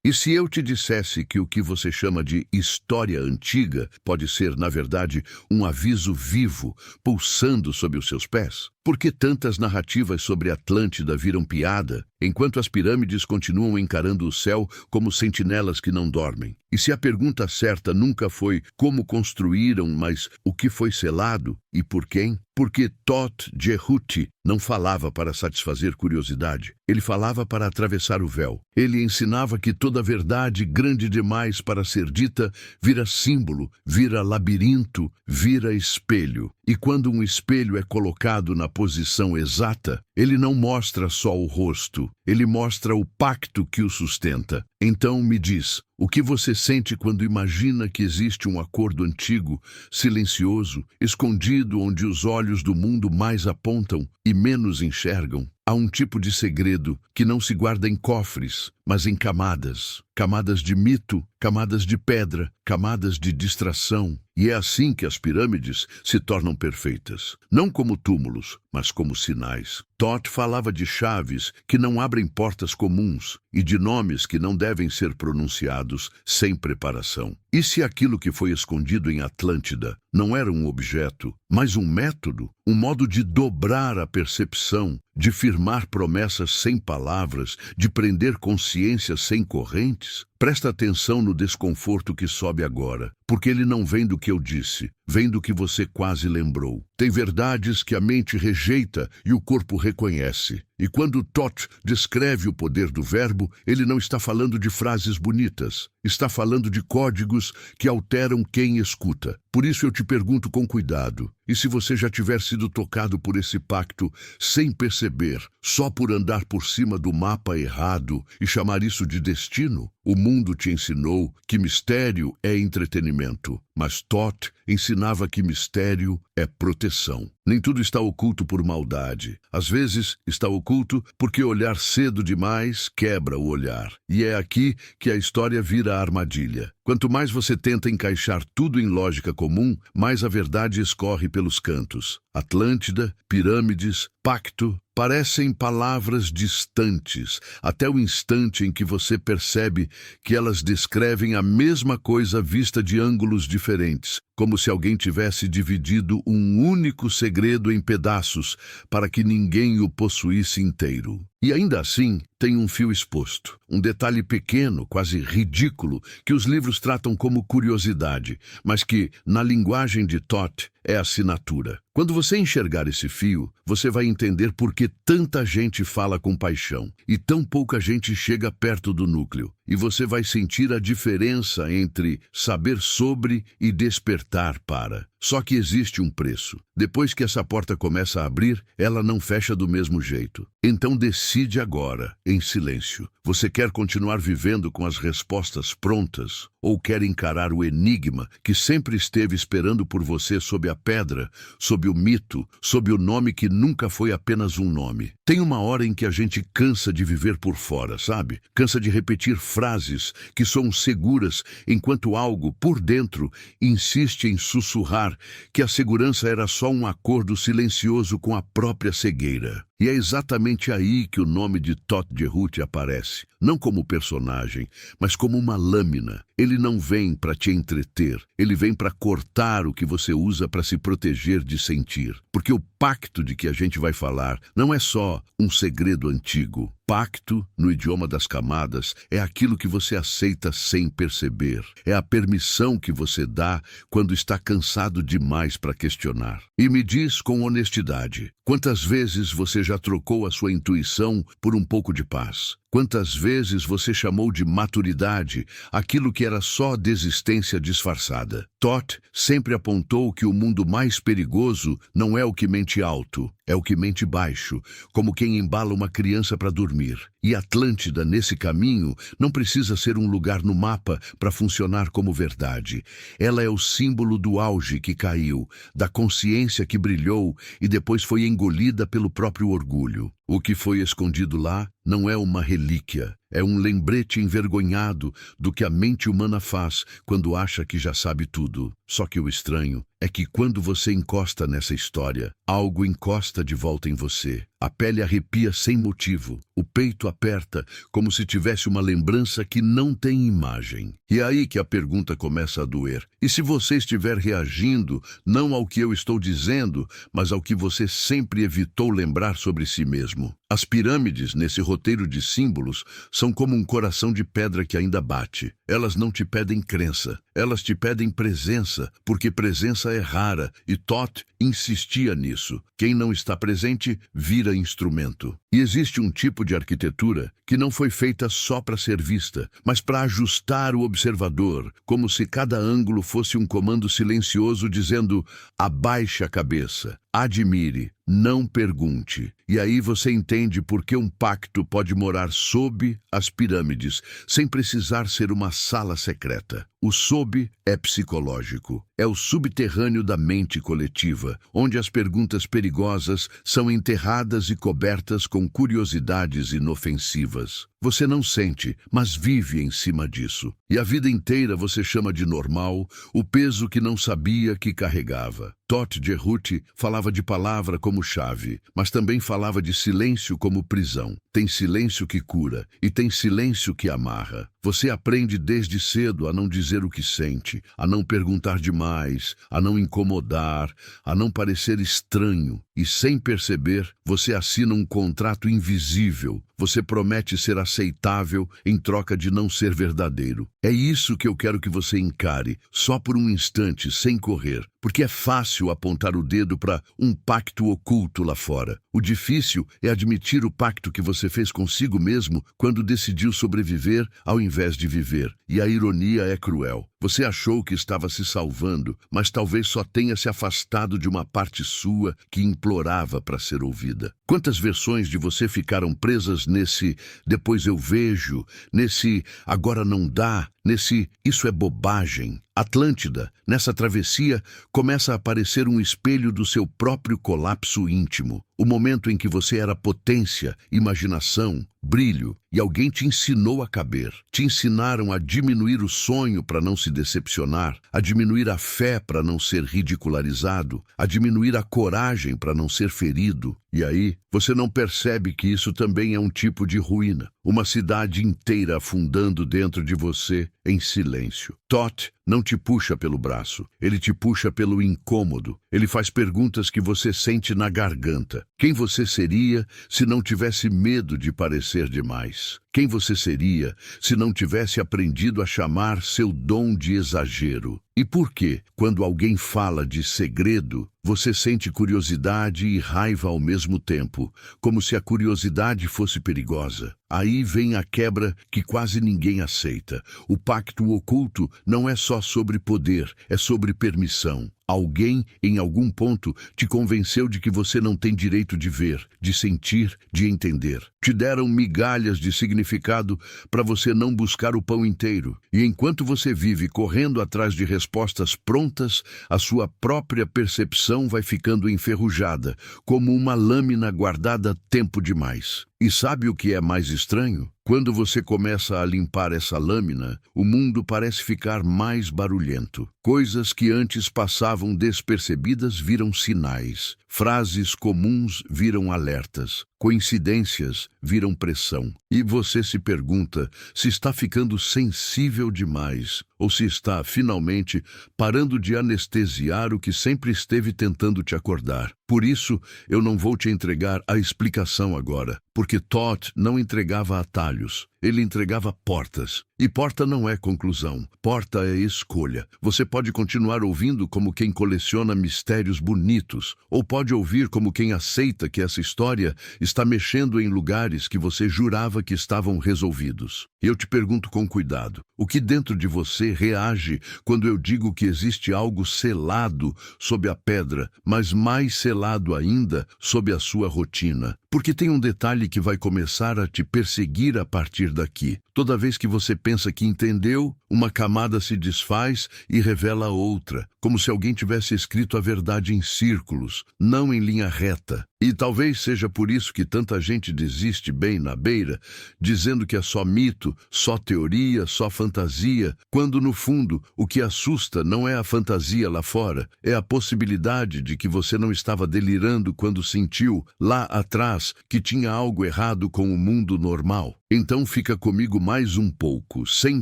E se eu te dissesse que o que você chama de história antiga pode ser, na verdade, um aviso vivo, pulsando sob os seus pés? Por que tantas narrativas sobre Atlântida viram piada, enquanto as pirâmides continuam encarando o céu como sentinelas que não dormem? E se a pergunta certa nunca foi como construíram, mas o que foi selado e por quem? Porque Thoth-Jehuti não falava para satisfazer curiosidade. Ele falava para atravessar o véu. Ele ensinava que toda verdade grande demais para ser dita vira símbolo, vira labirinto, vira espelho. E quando um espelho é colocado na posição exata, ele não mostra só o rosto, ele mostra o pacto que o sustenta. Então me diz, o que você sente quando imagina que existe um acordo antigo, silencioso, escondido onde os olhos do mundo mais apontam e menos enxergam? Há um tipo de segredo que não se guarda em cofres, mas em camadas. Camadas de mito, camadas de pedra, camadas de distração. E é assim que as pirâmides se tornam perfeitas. Não como túmulos, mas como sinais. Thoth falava de chaves que não abrem portas comuns e de nomes que não devem ser pronunciados sem preparação. E se aquilo que foi escondido em Atlântida não era um objeto, mas um método, um modo de dobrar a percepção, de firmar promessas sem palavras, de prender consciências sem correntes? Presta atenção no desconforto que sobe agora, porque ele não vem do que eu disse, vem do que você quase lembrou. Tem verdades que a mente rejeita e o corpo reconhece. E quando Thoth descreve o poder do verbo, ele não está falando de frases bonitas, está falando de códigos que alteram quem escuta. Por isso eu te pergunto com cuidado, e se você já tiver sido tocado por esse pacto sem perceber, só por andar por cima do mapa errado e chamar isso de destino? O mundo te ensinou que mistério é entretenimento, mas Thoth ensinava que mistério é proteção. Nem tudo está oculto por maldade. Às vezes está oculto porque olhar cedo demais quebra o olhar. E é aqui que a história vira armadilha. Quanto mais você tenta encaixar tudo em lógica comum, mais a verdade escorre pelos cantos. Atlântida, pirâmides, pacto, parecem palavras distantes, até o instante em que você percebe que elas descrevem a mesma coisa vista de ângulos diferentes, como se alguém tivesse dividido um único segredo em pedaços para que ninguém o possuísse inteiro. E ainda assim, tem um fio exposto, um detalhe pequeno, quase ridículo, que os livros tratam como curiosidade, mas que, na linguagem de Thoth, é assinatura. Quando você enxergar esse fio, você vai entender por que tanta gente fala com paixão e tão pouca gente chega perto do núcleo. E você vai sentir a diferença entre saber sobre e despertar para. Só que existe um preço. Depois que essa porta começa a abrir, ela não fecha do mesmo jeito. Então decide agora, em silêncio. Você quer continuar vivendo com as respostas prontas ou quer encarar o enigma que sempre esteve esperando por você sob a pedra, sob o mito, sob o nome que nunca foi apenas um nome? Tem uma hora em que a gente cansa de viver por fora, sabe? Cansa de repetir frases que são seguras, enquanto algo, por dentro, insiste em sussurrar que a segurança era só um acordo silencioso com a própria cegueira. E é exatamente aí que o nome de Thoth-Jehuti aparece, não como personagem, mas como uma lâmina. Ele não vem para te entreter, ele vem para cortar o que você usa para se proteger de sentir. Porque o pacto de que a gente vai falar não é só um segredo antigo. Pacto, no idioma das camadas, é aquilo que você aceita sem perceber. É a permissão que você dá quando está cansado demais para questionar. E me diz com honestidade, quantas vezes você já trocou a sua intuição por um pouco de paz? Quantas vezes você chamou de maturidade aquilo que era só desistência disfarçada? Thoth sempre apontou que o mundo mais perigoso não é o que mente alto, é o que mente baixo, como quem embala uma criança para dormir. E Atlântida, nesse caminho, não precisa ser um lugar no mapa para funcionar como verdade. Ela é o símbolo do auge que caiu, da consciência que brilhou e depois foi engolida pelo próprio orgulho. O que foi escondido lá não é uma relíquia, é um lembrete envergonhado do que a mente humana faz quando acha que já sabe tudo. Só que o estranho é que quando você encosta nessa história, algo encosta de volta em você. A pele arrepia sem motivo, o peito aperta como se tivesse uma lembrança que não tem imagem. E é aí que a pergunta começa a doer. E se você estiver reagindo não ao que eu estou dizendo, mas ao que você sempre evitou lembrar sobre si mesmo? As pirâmides, nesse roteiro de símbolos, são como um coração de pedra que ainda bate. Elas não te pedem crença, elas te pedem presença, porque presença é rara, e Thoth insistia nisso. Quem não está presente, vira instrumento. E existe um tipo de arquitetura que não foi feita só para ser vista, mas para ajustar o observador, como se cada ângulo fosse um comando silencioso dizendo: abaixe a cabeça, admire, não pergunte. E aí você entende por que um pacto pode morar sob as pirâmides, sem precisar ser uma sala secreta. O sob é psicológico, é o subterrâneo da mente coletiva, onde as perguntas perigosas são enterradas e cobertas com curiosidades inofensivas. Você não sente, mas vive em cima disso. E a vida inteira você chama de normal o peso que não sabia que carregava. Thoth Jerut falava de palavra como chave, mas também falava de silêncio como prisão. Tem silêncio que cura e tem silêncio que amarra. Você aprende desde cedo a não dizer o que sente, a não perguntar demais, a não incomodar, a não parecer estranho. E sem perceber, você assina um contrato invisível. Você promete ser aceitável em troca de não ser verdadeiro. É isso que eu quero que você encare, só por um instante, sem correr. Porque é fácil apontar o dedo para um pacto oculto lá fora. O difícil é admitir o pacto que você fez consigo mesmo quando decidiu sobreviver ao invés de viver. E a ironia é cruel. Você achou que estava se salvando, mas talvez só tenha se afastado de uma parte sua que implorava para ser ouvida. Quantas versões de você ficaram presas nesse depois eu vejo, nesse agora não dá, nesse isso é bobagem? Atlântida, nessa travessia, começa a aparecer um espelho do seu próprio colapso íntimo. O momento em que você era potência, imaginação, brilho, e alguém te ensinou a caber. Te ensinaram a diminuir o sonho para não se decepcionar, a diminuir a fé para não ser ridicularizado, a diminuir a coragem para não ser ferido. E aí, você não percebe que isso também é um tipo de ruína. Uma cidade inteira afundando dentro de você em silêncio. Thoth não te puxa pelo braço, ele te puxa pelo incômodo. Ele faz perguntas que você sente na garganta. Quem você seria se não tivesse medo de parecer demais? Quem você seria se não tivesse aprendido a chamar seu dom de exagero? E por que, quando alguém fala de segredo, você sente curiosidade e raiva ao mesmo tempo, como se a curiosidade fosse perigosa? Aí vem a quebra que quase ninguém aceita. O pacto oculto não é só sobre poder, é sobre permissão. Alguém, em algum ponto, te convenceu de que você não tem direito de ver, de sentir, de entender. Te deram migalhas de significado para você não buscar o pão inteiro. E enquanto você vive correndo atrás de respostas prontas, a sua própria percepção vai ficando enferrujada, como uma lâmina guardada tempo demais. E sabe o que é mais estranho? Quando você começa a limpar essa lâmina, o mundo parece ficar mais barulhento. Coisas que antes passavam despercebidas viram sinais. Frases comuns viram alertas. Coincidências viram pressão. E você se pergunta se está ficando sensível demais ou se está, finalmente, parando de anestesiar o que sempre esteve tentando te acordar. Por isso, eu não vou te entregar a explicação agora, porque Thoth não entregava atalhos, ele entregava portas. E porta não é conclusão, porta é escolha. Você pode continuar ouvindo como quem coleciona mistérios bonitos, ou pode ouvir como quem aceita que essa história está mexendo em lugares que você jurava que estavam resolvidos. E eu te pergunto com cuidado, o que dentro de você reage quando eu digo que existe algo selado sob a pedra, mas mais selado ainda sob a sua rotina? Porque tem um detalhe que vai começar a te perseguir a partir daqui. Toda vez que você pensa que entendeu, uma camada se desfaz e revela outra, como se alguém tivesse escrito a verdade em círculos, não em linha reta. E talvez seja por isso que tanta gente desiste bem na beira, dizendo que é só mito, só teoria, só fantasia, quando no fundo o que assusta não é a fantasia lá fora, é a possibilidade de que você não estava delirando quando sentiu, lá atrás, que tinha algo errado com o mundo normal. Então fica comigo mais um pouco, sem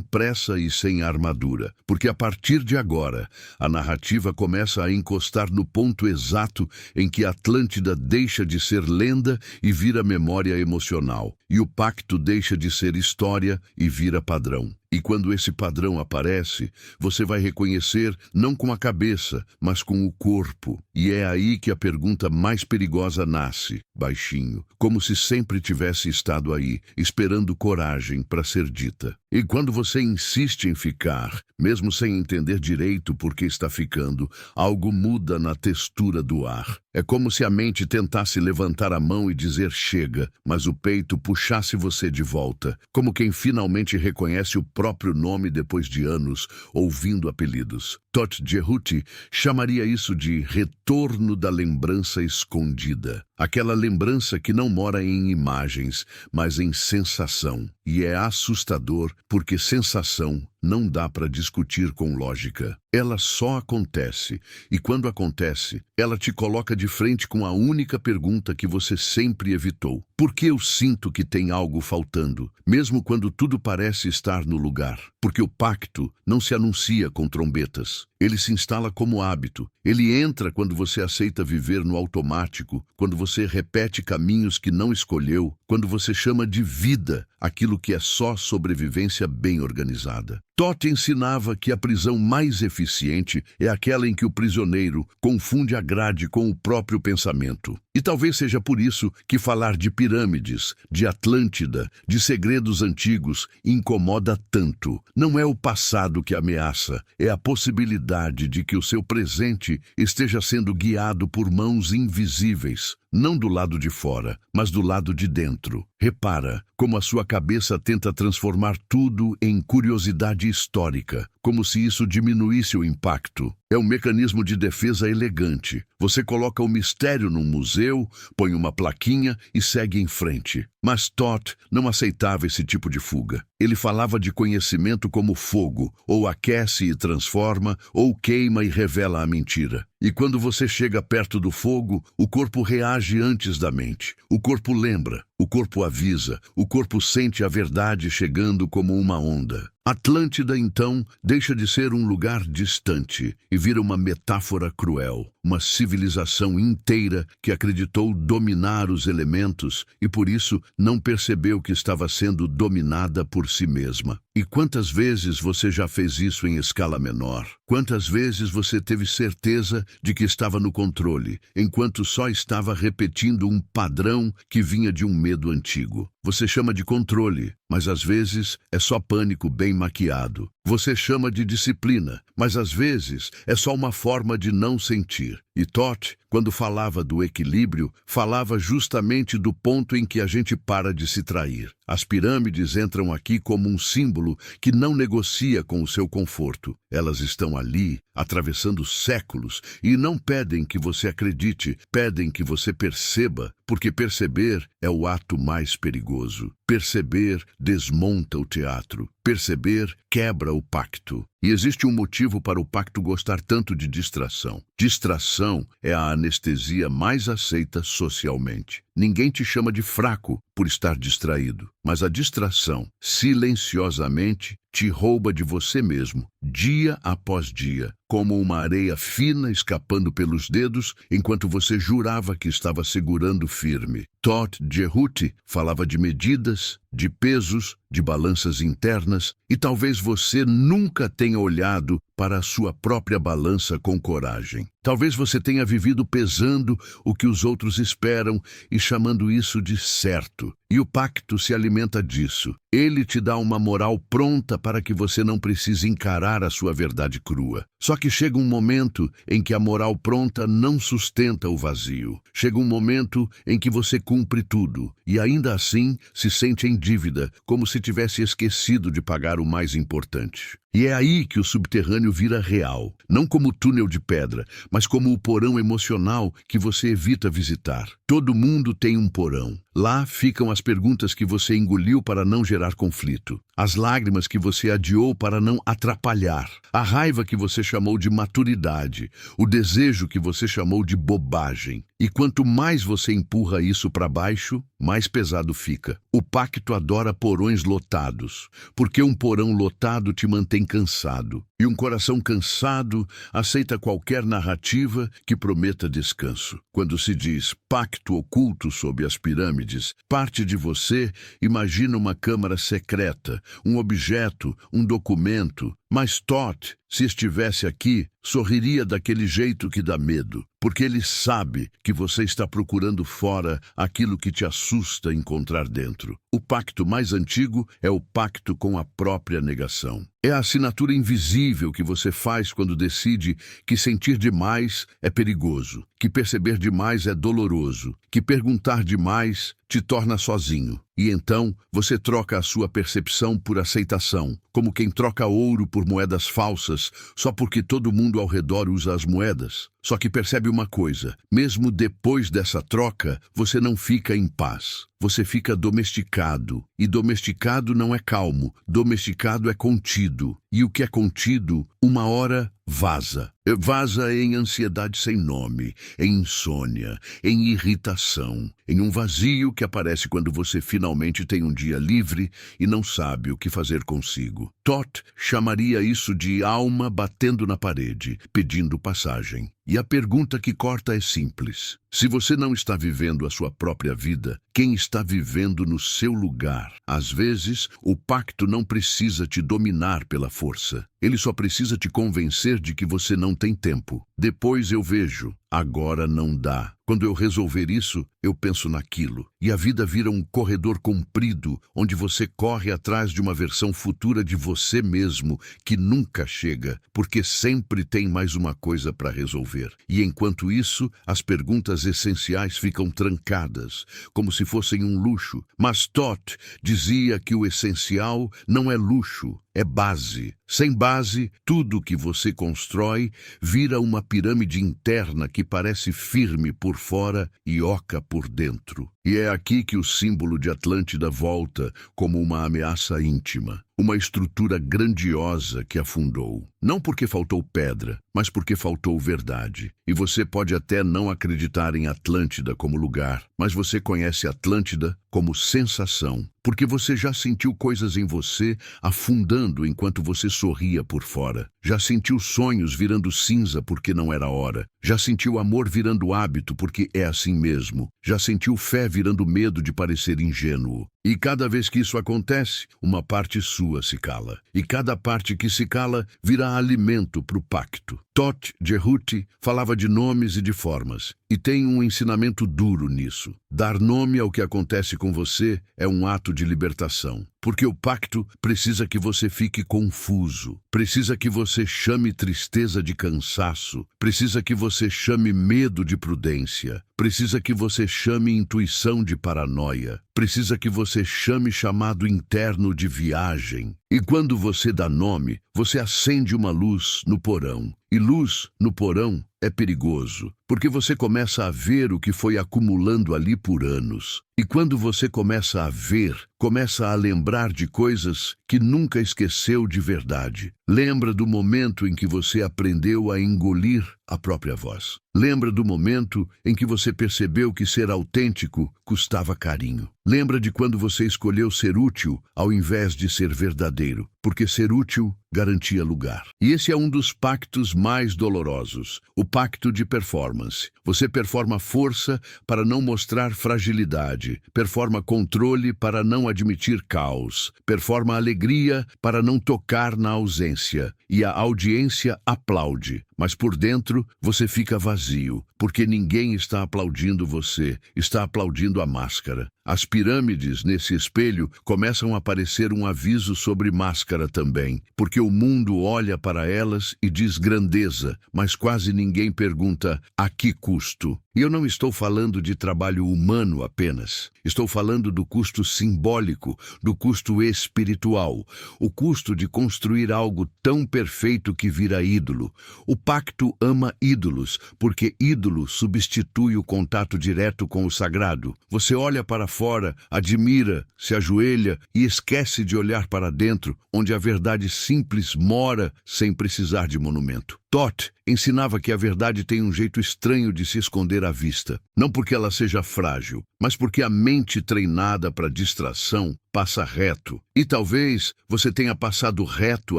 pressa e sem armadura, porque a partir de agora, a narrativa começa a encostar no ponto exato em que Atlântida deixa de ser lenda e vira memória emocional, e o pacto deixa de ser história e vira padrão. E quando esse padrão aparece, você vai reconhecer não com a cabeça, mas com o corpo. E é aí que a pergunta mais perigosa nasce, baixinho, como se sempre tivesse estado aí, esperando coragem para ser dita. E quando você insiste em ficar, mesmo sem entender direito por que está ficando, algo muda na textura do ar. É como se a mente tentasse levantar a mão e dizer chega, mas o peito puxasse você de volta, como quem finalmente reconhece o próprio nome depois de anos ouvindo apelidos. Todd Jehuti chamaria isso de retorno da lembrança escondida. Aquela lembrança que não mora em imagens, mas em sensação. E é assustador porque sensação não dá para discutir com lógica. Ela só acontece, e quando acontece, ela te coloca de frente com a única pergunta que você sempre evitou. Por que eu sinto que tem algo faltando, mesmo quando tudo parece estar no lugar? Porque o pacto não se anuncia com trombetas. Ele se instala como hábito. Ele entra quando você aceita viver no automático, quando você repete caminhos que não escolheu, quando você chama de vida aquilo que é só sobrevivência bem organizada. Todd ensinava que a prisão mais eficiente é aquela em que o prisioneiro confunde a grade com o próprio pensamento. E talvez seja por isso que falar de pirâmides, de Atlântida, de segredos antigos incomoda tanto. Não é o passado que ameaça, é a possibilidade de que o seu presente esteja sendo guiado por mãos invisíveis. Não do lado de fora, mas do lado de dentro. Repara como a sua cabeça tenta transformar tudo em curiosidade histórica, como se isso diminuísse o impacto. É um mecanismo de defesa elegante. Você coloca o mistério num museu, põe uma plaquinha e segue em frente. Mas Todd não aceitava esse tipo de fuga. Ele falava de conhecimento como fogo, ou aquece e transforma, ou queima e revela a mentira. E quando você chega perto do fogo, o corpo reage antes da mente. O corpo lembra, o corpo avisa, o corpo sente a verdade chegando como uma onda. Atlântida, então, deixa de ser um lugar distante e vira uma metáfora cruel, uma civilização inteira que acreditou dominar os elementos e, por isso, não percebeu que estava sendo dominada por si mesma. E quantas vezes você já fez isso em escala menor? Quantas vezes você teve certeza de que estava no controle, enquanto só estava repetindo um padrão que vinha de um medo antigo? Você chama de controle, mas às vezes é só pânico bem maquiado. Você chama de disciplina, mas às vezes é só uma forma de não sentir. E Todd, quando falava do equilíbrio, falava justamente do ponto em que a gente para de se trair. As pirâmides entram aqui como um símbolo que não negocia com o seu conforto. Elas estão ali, atravessando séculos, e não pedem que você acredite, pedem que você perceba, porque perceber é o ato mais perigoso. Perceber desmonta o teatro. Perceber quebra o pacto. E existe um motivo para o pacto gostar tanto de distração. Distração é a anestesia mais aceita socialmente. Ninguém te chama de fraco por estar distraído, mas a distração, silenciosamente, te rouba de você mesmo, dia após dia, como uma areia fina escapando pelos dedos, enquanto você jurava que estava segurando firme. Todd Jehuti falava de medidas, de pesos, de balanças internas, e talvez você nunca tenha olhado para a sua própria balança com coragem. Talvez você tenha vivido pesando o que os outros esperam e chamando isso de certo. E o pacto se alimenta disso. Ele te dá uma moral pronta para que você não precise encarar a sua verdade crua. Só que chega um momento em que a moral pronta não sustenta o vazio. Chega um momento em que você cumpre tudo e ainda assim se sente em dívida, como se tivesse esquecido de pagar o mais importante. E é aí que o subterrâneo vira real, não como túnel de pedra, mas como o porão emocional que você evita visitar. Todo mundo tem um porão. Lá ficam as perguntas que você engoliu para não gerar conflito, as lágrimas que você adiou para não atrapalhar, a raiva que você chamou de maturidade, o desejo que você chamou de bobagem. E quanto mais você empurra isso para baixo, mais pesado fica. O pacto adora porões lotados, porque um porão lotado te mantém cansado. E um coração cansado aceita qualquer narrativa que prometa descanso. Quando se diz pacto oculto sob as pirâmides, parte de você imagina uma câmara secreta, um objeto, um documento. Mas Thoth, se estivesse aqui, sorriria daquele jeito que dá medo, porque ele sabe que você está procurando fora aquilo que te assusta encontrar dentro. O pacto mais antigo é o pacto com a própria negação. É a assinatura invisível que você faz quando decide que sentir demais é perigoso, que perceber demais é doloroso, que perguntar demais te torna sozinho. E então você troca a sua percepção por aceitação, como quem troca ouro por moedas falsas só porque todo mundo ao redor usa as moedas. Só que percebe uma coisa, mesmo depois dessa troca, você não fica em paz. Você fica domesticado. E domesticado não é calmo, domesticado é contido. E o que é contido, uma hora vaza. Vaza em ansiedade sem nome, em insônia, em irritação, em um vazio que aparece quando você finalmente tem um dia livre e não sabe o que fazer consigo. Thoth chamaria isso de alma batendo na parede, pedindo passagem. E a pergunta que corta é simples. Se você não está vivendo a sua própria vida, quem está vivendo no seu lugar? Às vezes, o pacto não precisa te dominar pela força. Ele só precisa te convencer de que você não tem tempo. Depois eu vejo. Agora não dá. Quando eu resolver isso, eu penso naquilo. E a vida vira um corredor comprido, onde você corre atrás de uma versão futura de você mesmo, que nunca chega, porque sempre tem mais uma coisa para resolver. E enquanto isso, as perguntas essenciais ficam trancadas, como se fossem um luxo. Mas Thoth dizia que o essencial não é luxo, é base. Sem base, tudo que você constrói vira uma pirâmide interna que parece firme por fora e oca por dentro. E é aqui que o símbolo de Atlântida volta como uma ameaça íntima. Uma estrutura grandiosa que afundou. Não porque faltou pedra, mas porque faltou verdade. E você pode até não acreditar em Atlântida como lugar, mas você conhece Atlântida como sensação, porque você já sentiu coisas em você afundando enquanto você sorria por fora. Já sentiu sonhos virando cinza porque não era hora. Já sentiu amor virando hábito porque é assim mesmo. Já sentiu fé virando medo de parecer ingênuo. E cada vez que isso acontece, uma parte sua se cala. E cada parte que se cala vira alimento para o pacto. Thoth Jerhuti falava de nomes e de formas. E tem um ensinamento duro nisso. Dar nome ao que acontece com você é um ato de libertação. Porque o pacto precisa que você fique confuso. Precisa que você chame tristeza de cansaço. Precisa que você chame medo de prudência. Precisa que você chame intuição de paranoia. Precisa que você chame chamado interno de viagem. E quando você dá nome, você acende uma luz no porão. E luz no porão é perigoso, porque você começa a ver o que foi acumulando ali por anos. E quando você começa a ver, começa a lembrar de coisas que nunca esqueceu de verdade. Lembra do momento em que você aprendeu a engolir a própria voz. Lembra do momento em que você percebeu que ser autêntico custava carinho. Lembra de quando você escolheu ser útil ao invés de ser verdadeiro. porque ser útil garantia lugar. E esse é um dos pactos mais dolorosos, o pacto de performance. Você performa força para não mostrar fragilidade, performa controle para não admitir caos, performa alegria para não tocar na ausência, e a audiência aplaude. Mas por dentro você fica vazio, porque ninguém está aplaudindo você, está aplaudindo a máscara. As pirâmides nesse espelho começam a parecer um aviso sobre máscara também, porque o mundo olha para elas e diz grandeza, mas quase ninguém pergunta a que custo. E eu não estou falando de trabalho humano apenas. Estou falando do custo simbólico, do custo espiritual, o custo de construir algo tão perfeito que vira ídolo. O pacto ama ídolos, porque ídolo substitui o contato direto com o sagrado. Você olha para fora, admira, se ajoelha e esquece de olhar para dentro, onde a verdade simples mora sem precisar de monumento. Thoth ensinava que a verdade tem um jeito estranho de se esconder à vista. Não porque ela seja frágil, mas porque a mente treinada para distração passa reto. E talvez você tenha passado reto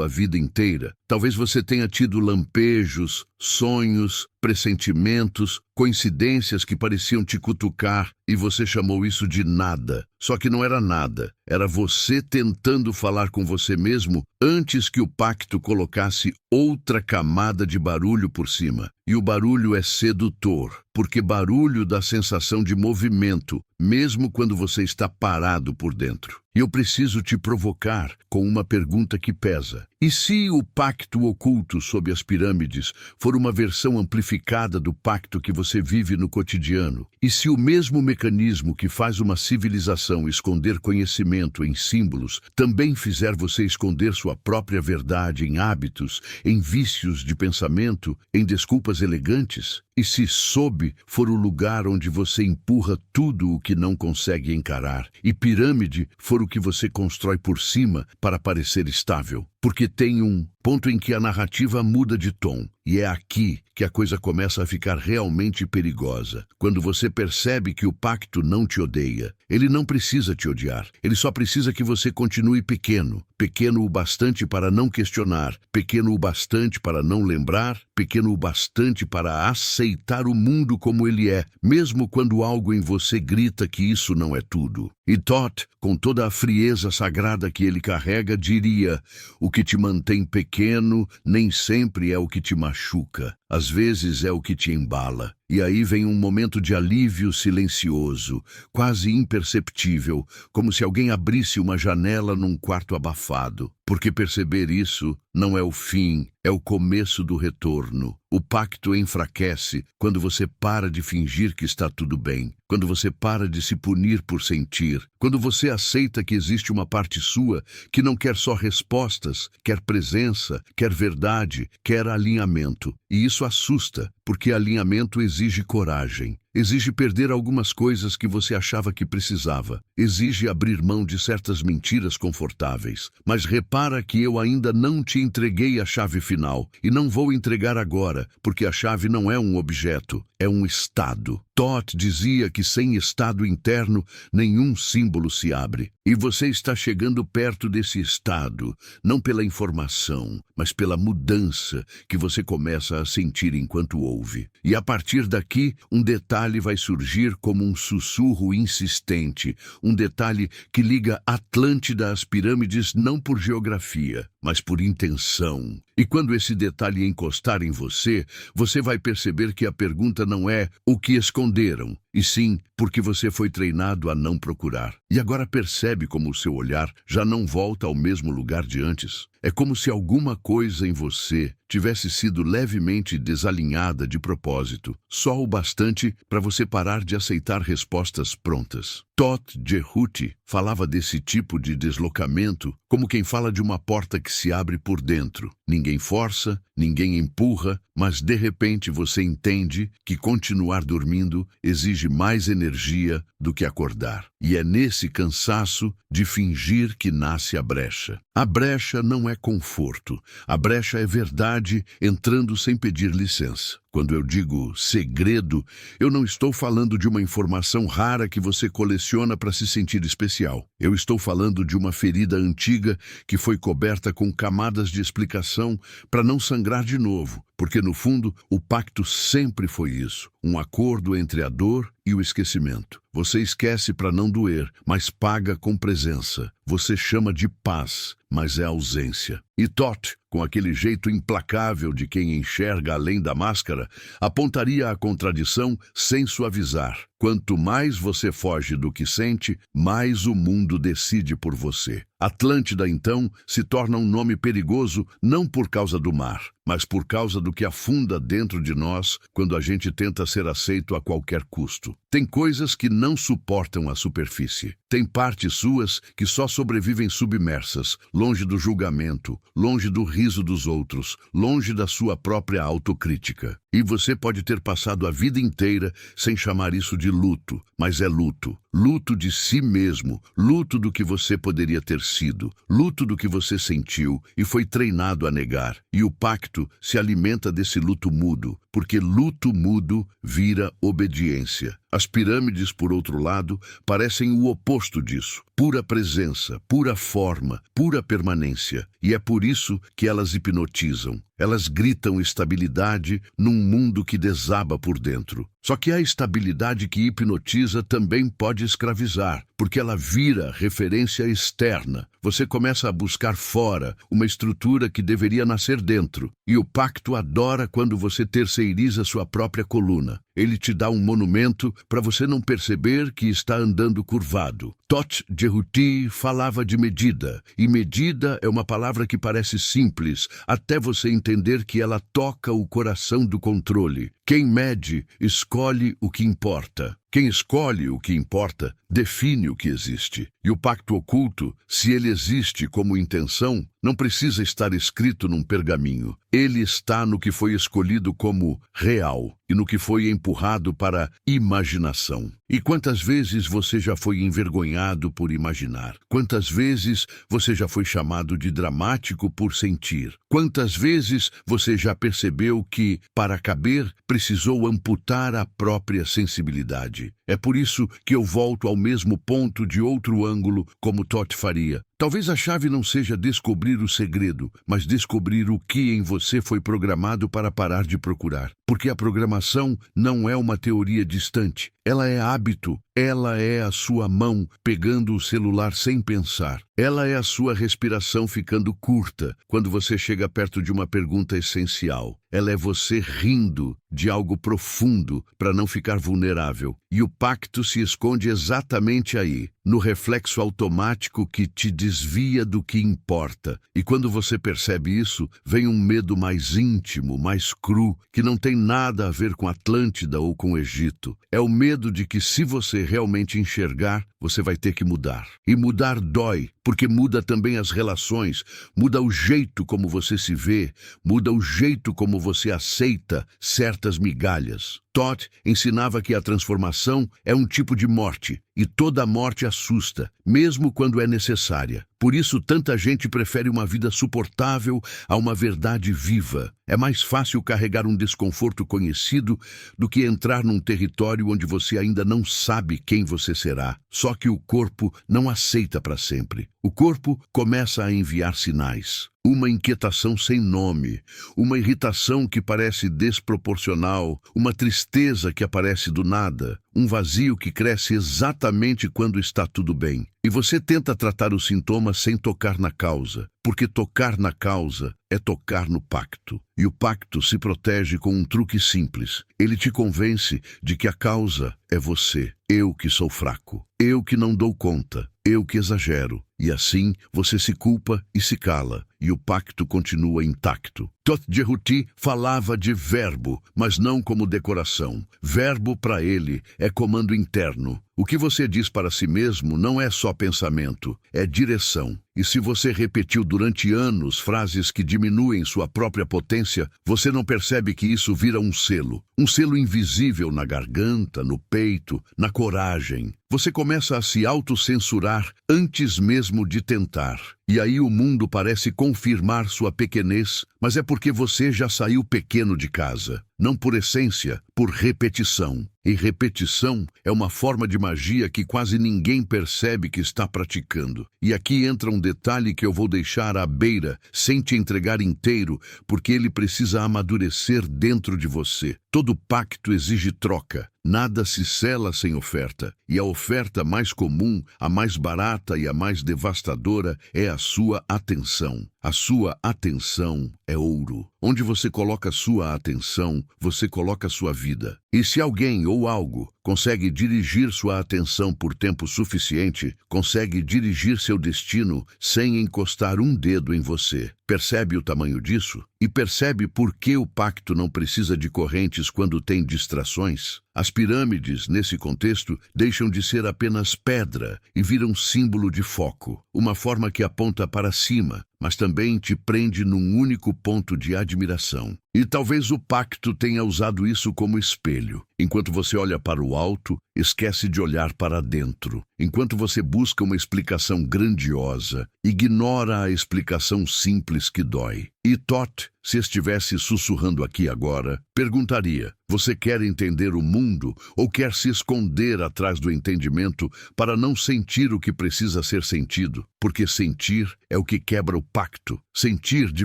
a vida inteira. Talvez você tenha tido lampejos, sonhos, pressentimentos, coincidências que pareciam te cutucar e você chamou isso de nada. Só que não era nada. Era você tentando falar com você mesmo antes que o pacto colocasse outra camada de barulho por cima. E o barulho é sedutor, porque barulho dá sensação de movimento, mesmo quando você está parado por dentro. E eu preciso te provocar com uma pergunta que pesa. E se o pacto oculto sob as pirâmides for uma versão amplificada do pacto que você vive no cotidiano? E se o mesmo mecanismo que faz uma civilização esconder conhecimento em símbolos também fizer você esconder sua própria verdade em hábitos, em vícios de pensamento, em desculpas elegantes? E se sob for o lugar onde você empurra tudo o que não consegue encarar, e pirâmide for o que você constrói por cima para parecer estável? Porque tem um ponto em que a narrativa muda de tom, e é aqui que a coisa começa a ficar realmente perigosa. Quando você percebe que o pacto não te odeia, ele não precisa te odiar, ele só precisa que você continue pequeno. Pequeno o bastante para não questionar, pequeno o bastante para não lembrar, pequeno o bastante para aceitar o mundo como ele é, mesmo quando algo em você grita que isso não é tudo. E Thoth, com toda a frieza sagrada que ele carrega, diria: o que te mantém pequeno nem sempre é o que te machuca, às vezes é o que te embala. E aí vem um momento de alívio silencioso, quase imperceptível, como se alguém abrisse uma janela num quarto abafado. Porque perceber isso não é o fim, é o começo do retorno. O pacto enfraquece quando você para de fingir que está tudo bem, quando você para de se punir por sentir, quando você aceita que existe uma parte sua que não quer só respostas, quer presença, quer verdade, quer alinhamento. E isso assusta, porque alinhamento exige coragem. Exige perder algumas coisas que você achava que precisava. Exige abrir mão de certas mentiras confortáveis. Mas repara que eu ainda não te entreguei a chave final. E não vou entregar agora, porque a chave não é um objeto, é um estado. Thoth dizia que sem estado interno, nenhum símbolo se abre. E você está chegando perto desse estado, não pela informação, mas pela mudança que você começa a sentir enquanto ouve. E a partir daqui, um detalhe vai surgir como um sussurro insistente, um detalhe que liga Atlântida às pirâmides não por geografia, mas por intenção. E quando esse detalhe encostar em você, você vai perceber que a pergunta não é o que esconderam, e sim porque você foi treinado a não procurar. E agora percebe como o seu olhar já não volta ao mesmo lugar de antes. É como se alguma coisa em você tivesse sido levemente desalinhada de propósito, só o bastante para você parar de aceitar respostas prontas. Thoth Jehuti falava desse tipo de deslocamento como quem fala de uma porta que se abre por dentro. Ninguém força, ninguém empurra, mas de repente você entende que continuar dormindo exige mais energia do que acordar. E é nesse cansaço de fingir que nasce a brecha. A brecha não é conforto, a brecha é verdade entrando sem pedir licença. Quando eu digo segredo, eu não estou falando de uma informação rara que você coleciona para se sentir especial. Eu estou falando de uma ferida antiga que foi coberta com camadas de explicação para não sangrar de novo, porque no fundo o pacto sempre foi isso, um acordo entre a dor e o esquecimento. Você esquece para não doer, mas paga com presença. Você chama de paz, mas é ausência. E Toth, com aquele jeito implacável de quem enxerga além da máscara, apontaria a contradição sem suavizar. Quanto mais você foge do que sente, mais o mundo decide por você. Atlântida, então, se torna um nome perigoso não por causa do mar, mas por causa do que afunda dentro de nós quando a gente tenta ser aceito a qualquer custo. Tem coisas que não suportam a superfície. Tem partes suas que só sobrevivem submersas, longe do julgamento, longe do riso dos outros, longe da sua própria autocrítica. E você pode ter passado a vida inteira sem chamar isso de luto, mas é luto. Luto de si mesmo, luto do que você poderia ter sido, luto do que você sentiu e foi treinado a negar. E o pacto se alimenta desse luto mudo, porque luto mudo vira obediência. As pirâmides, por outro lado, parecem o oposto disso. Pura presença, pura forma, pura permanência. E é por isso que elas hipnotizam. Elas gritam estabilidade num mundo que desaba por dentro. Só que a estabilidade que hipnotiza também pode escravizar, porque ela vira referência externa. Você começa a buscar fora uma estrutura que deveria nascer dentro. E o pacto adora quando você terceiriza sua própria coluna. Ele te dá um monumento para você não perceber que está andando curvado. Toth Jehuti falava de medida, e medida é uma palavra que parece simples, até você entender que ela toca o coração do controle. Quem mede, escolhe o que importa. Quem escolhe o que importa, define o que existe. E o pacto oculto, se ele existe como intenção, não precisa estar escrito num pergaminho. Ele está no que foi escolhido como real e no que foi empurrado para imaginação. E quantas vezes você já foi envergonhado por imaginar? Quantas vezes você já foi chamado de dramático por sentir? Quantas vezes você já percebeu que, para caber, precisou amputar a própria sensibilidade? É por isso que eu volto ao mesmo ponto de outro ângulo, como Toth faria. Talvez a chave não seja descobrir o segredo, mas descobrir o que em você foi programado para parar de procurar. Porque a programação não é uma teoria distante. Ela é hábito. Ela é a sua mão pegando o celular sem pensar. Ela é a sua respiração ficando curta quando você chega perto de uma pergunta essencial. Ela é você rindo de algo profundo para não ficar vulnerável. E o pacto se esconde exatamente aí, no reflexo automático que te desvia do que importa. E quando você percebe isso, vem um medo mais íntimo, mais cru, que não tem nada a ver com Atlântida ou com o Egito. É o medo de que, se você realmente enxergar, você vai ter que mudar. E mudar dói, porque muda também as relações, muda o jeito como você se vê, muda o jeito como você aceita certas migalhas. Toth ensinava que a transformação é um tipo de morte, e toda morte assusta, mesmo quando é necessária. Por isso, tanta gente prefere uma vida suportável a uma verdade viva. É mais fácil carregar um desconforto conhecido do que entrar num território onde você ainda não sabe quem você será. Só que o corpo não aceita para sempre. O corpo começa a enviar sinais. Uma inquietação sem nome, uma irritação que parece desproporcional, uma tristeza que aparece do nada, um vazio que cresce exatamente quando está tudo bem. E você tenta tratar os sintomas sem tocar na causa, porque tocar na causa é tocar no pacto. E o pacto se protege com um truque simples. Ele te convence de que a causa é você. Eu que sou fraco. Eu que não dou conta. Eu que exagero. E assim você se culpa e se cala. E o pacto continua intacto. Tot-Jehuti falava de verbo, mas não como decoração. Verbo para ele é comando interno. O que você diz para si mesmo não é só pensamento, é direção. E se você repetiu durante anos frases que diminuem sua própria potência, você não percebe que isso vira um selo invisível na garganta, no peito, na coragem. Você começa a se autocensurar antes mesmo de tentar. E aí o mundo parece confirmar sua pequenez, mas é porque você já saiu pequeno de casa. Não por essência, por repetição. E repetição é uma forma de magia que quase ninguém percebe que está praticando. E aqui entra um detalhe que eu vou deixar à beira, sem te entregar inteiro, porque ele precisa amadurecer dentro de você. Todo pacto exige troca. Nada se sela sem oferta. E a oferta mais comum, a mais barata e a mais devastadora é a sua atenção. A sua atenção é ouro. Onde você coloca sua atenção, você coloca sua vida. E se alguém ou algo consegue dirigir sua atenção por tempo suficiente, consegue dirigir seu destino sem encostar um dedo em você. Percebe o tamanho disso? E percebe por que o pacto não precisa de correntes quando tem distrações? As pirâmides, nesse contexto, deixam de ser apenas pedra e viram símbolo de foco, uma forma que aponta para cima, mas também te prende num único ponto de admiração. E talvez o pacto tenha usado isso como espelho. Enquanto você olha para o alto, esquece de olhar para dentro. Enquanto você busca uma explicação grandiosa, ignora a explicação simples que dói. E Tot, se estivesse sussurrando aqui agora, perguntaria: você quer entender o mundo ou quer se esconder atrás do entendimento para não sentir o que precisa ser sentido? Porque sentir é o que quebra o pacto. Sentir de